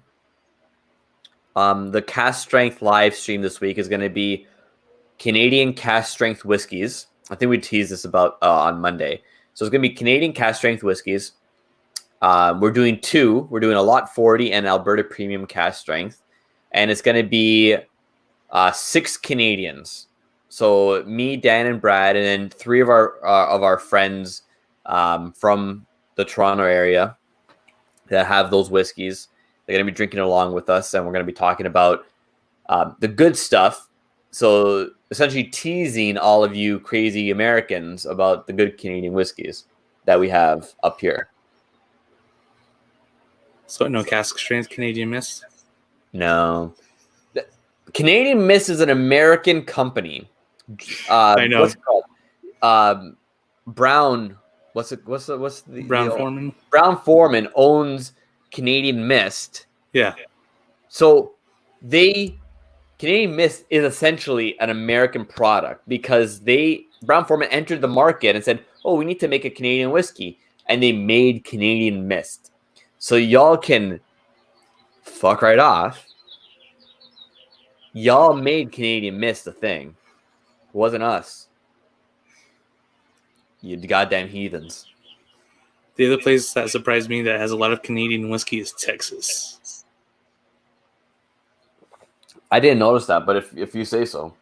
the Cast Strength live stream this week is going to be Canadian Cast Strength whiskeys. I think we teased this about on Monday. So it's going to be Canadian Cast Strength whiskeys. We're doing 2. We're doing a Lot 40 and Alberta Premium Cast Strength. And it's going to be 6 Canadians. So me, Dan, and Brad, and then 3 of our friends from the Toronto area that have those whiskeys. They're going to be drinking along with us, and we're going to be talking about the good stuff. So essentially teasing all of you crazy Americans about the good Canadian whiskeys that we have up here. So no cask strength Canadian Mist? No. Canadian Mist is an American company. I know. What's it called? Brown. What's the Brown-Forman? Brown-Forman owns Canadian Mist. Yeah. So Canadian Mist is essentially an American product because Brown-Forman entered the market and said, "Oh, we need to make a Canadian whiskey," and they made Canadian Mist. So y'all can fuck right off. Y'all made Canadian Mist a thing. It wasn't us. You goddamn heathens. The other place that surprised me that has a lot of Canadian whiskey is Texas. I didn't notice that, but if you say so.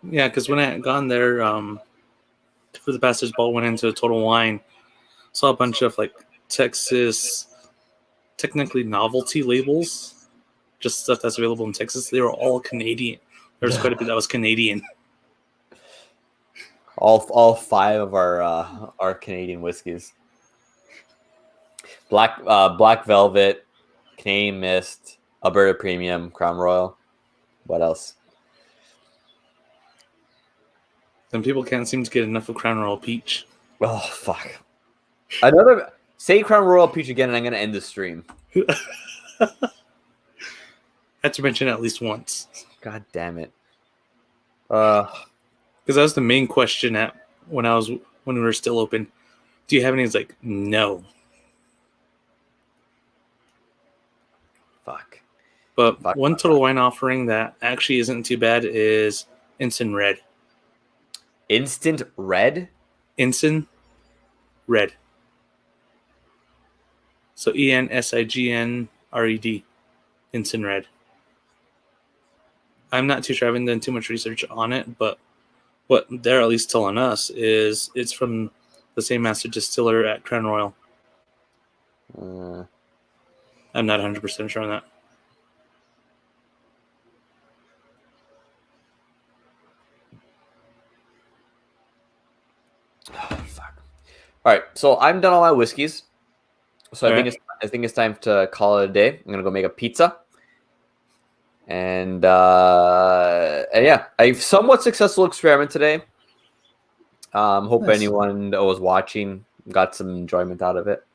Yeah, because when I had gone there for the Pastors Ball, went into Total Wine, saw a bunch of like Texas, technically novelty labels, just stuff that's available in Texas. They were all Canadian. There was quite a bit that was Canadian. All 5 of our Canadian whiskeys. Black Velvet, Canadian Mist, Alberta Premium, Crown Royal. What else? Then people can't seem to get enough of Crown Royal Peach. Oh fuck! Another say Crown Royal Peach again, and I'm gonna end the stream. Had to mention it at least once. God damn it! Because that was the main question when we were still open. Do you have any? It's like no. Fuck. But one Total Wine offering that actually isn't too bad is Ensign Red. Instant Red? Ensign Red. So ENSIGNRED. Ensign Red. I'm not too sure. I haven't done too much research on it, but what they're at least telling us is it's from the same master distiller at Crown Royal. I'm not 100% sure on that. Oh, fuck. All right, so I'm done all my whiskeys. So I think it's time to call it a day. I'm gonna go make a pizza. And yeah, a somewhat successful experiment today. Hope Nice. anyone that was watching got some enjoyment out of it.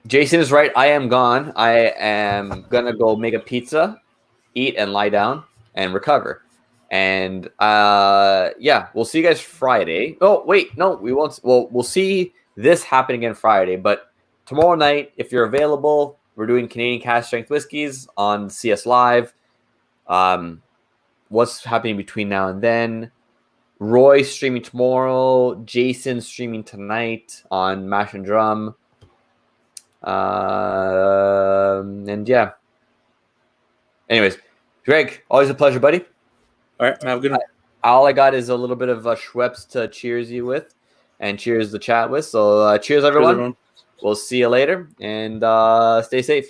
Jason is right. I am gone. I am gonna go make a pizza, eat, and lie down and recover. And yeah, we'll see you guys Friday. Oh wait, no, we won't. Well, we'll see this happen again Friday. But tomorrow night, if you're available, we're doing Canadian Cask Strength Whiskeys on CS Live. What's happening between now and then? Roy streaming tomorrow. Jason streaming tonight on Mash and Drum. And yeah. Anyways, Greg, always a pleasure, buddy. All right, have a good one. All I got is a little bit of Schweppes to cheers you with and cheers the chat with. So cheers, everyone. Cheers, everyone. We'll see you later and stay safe.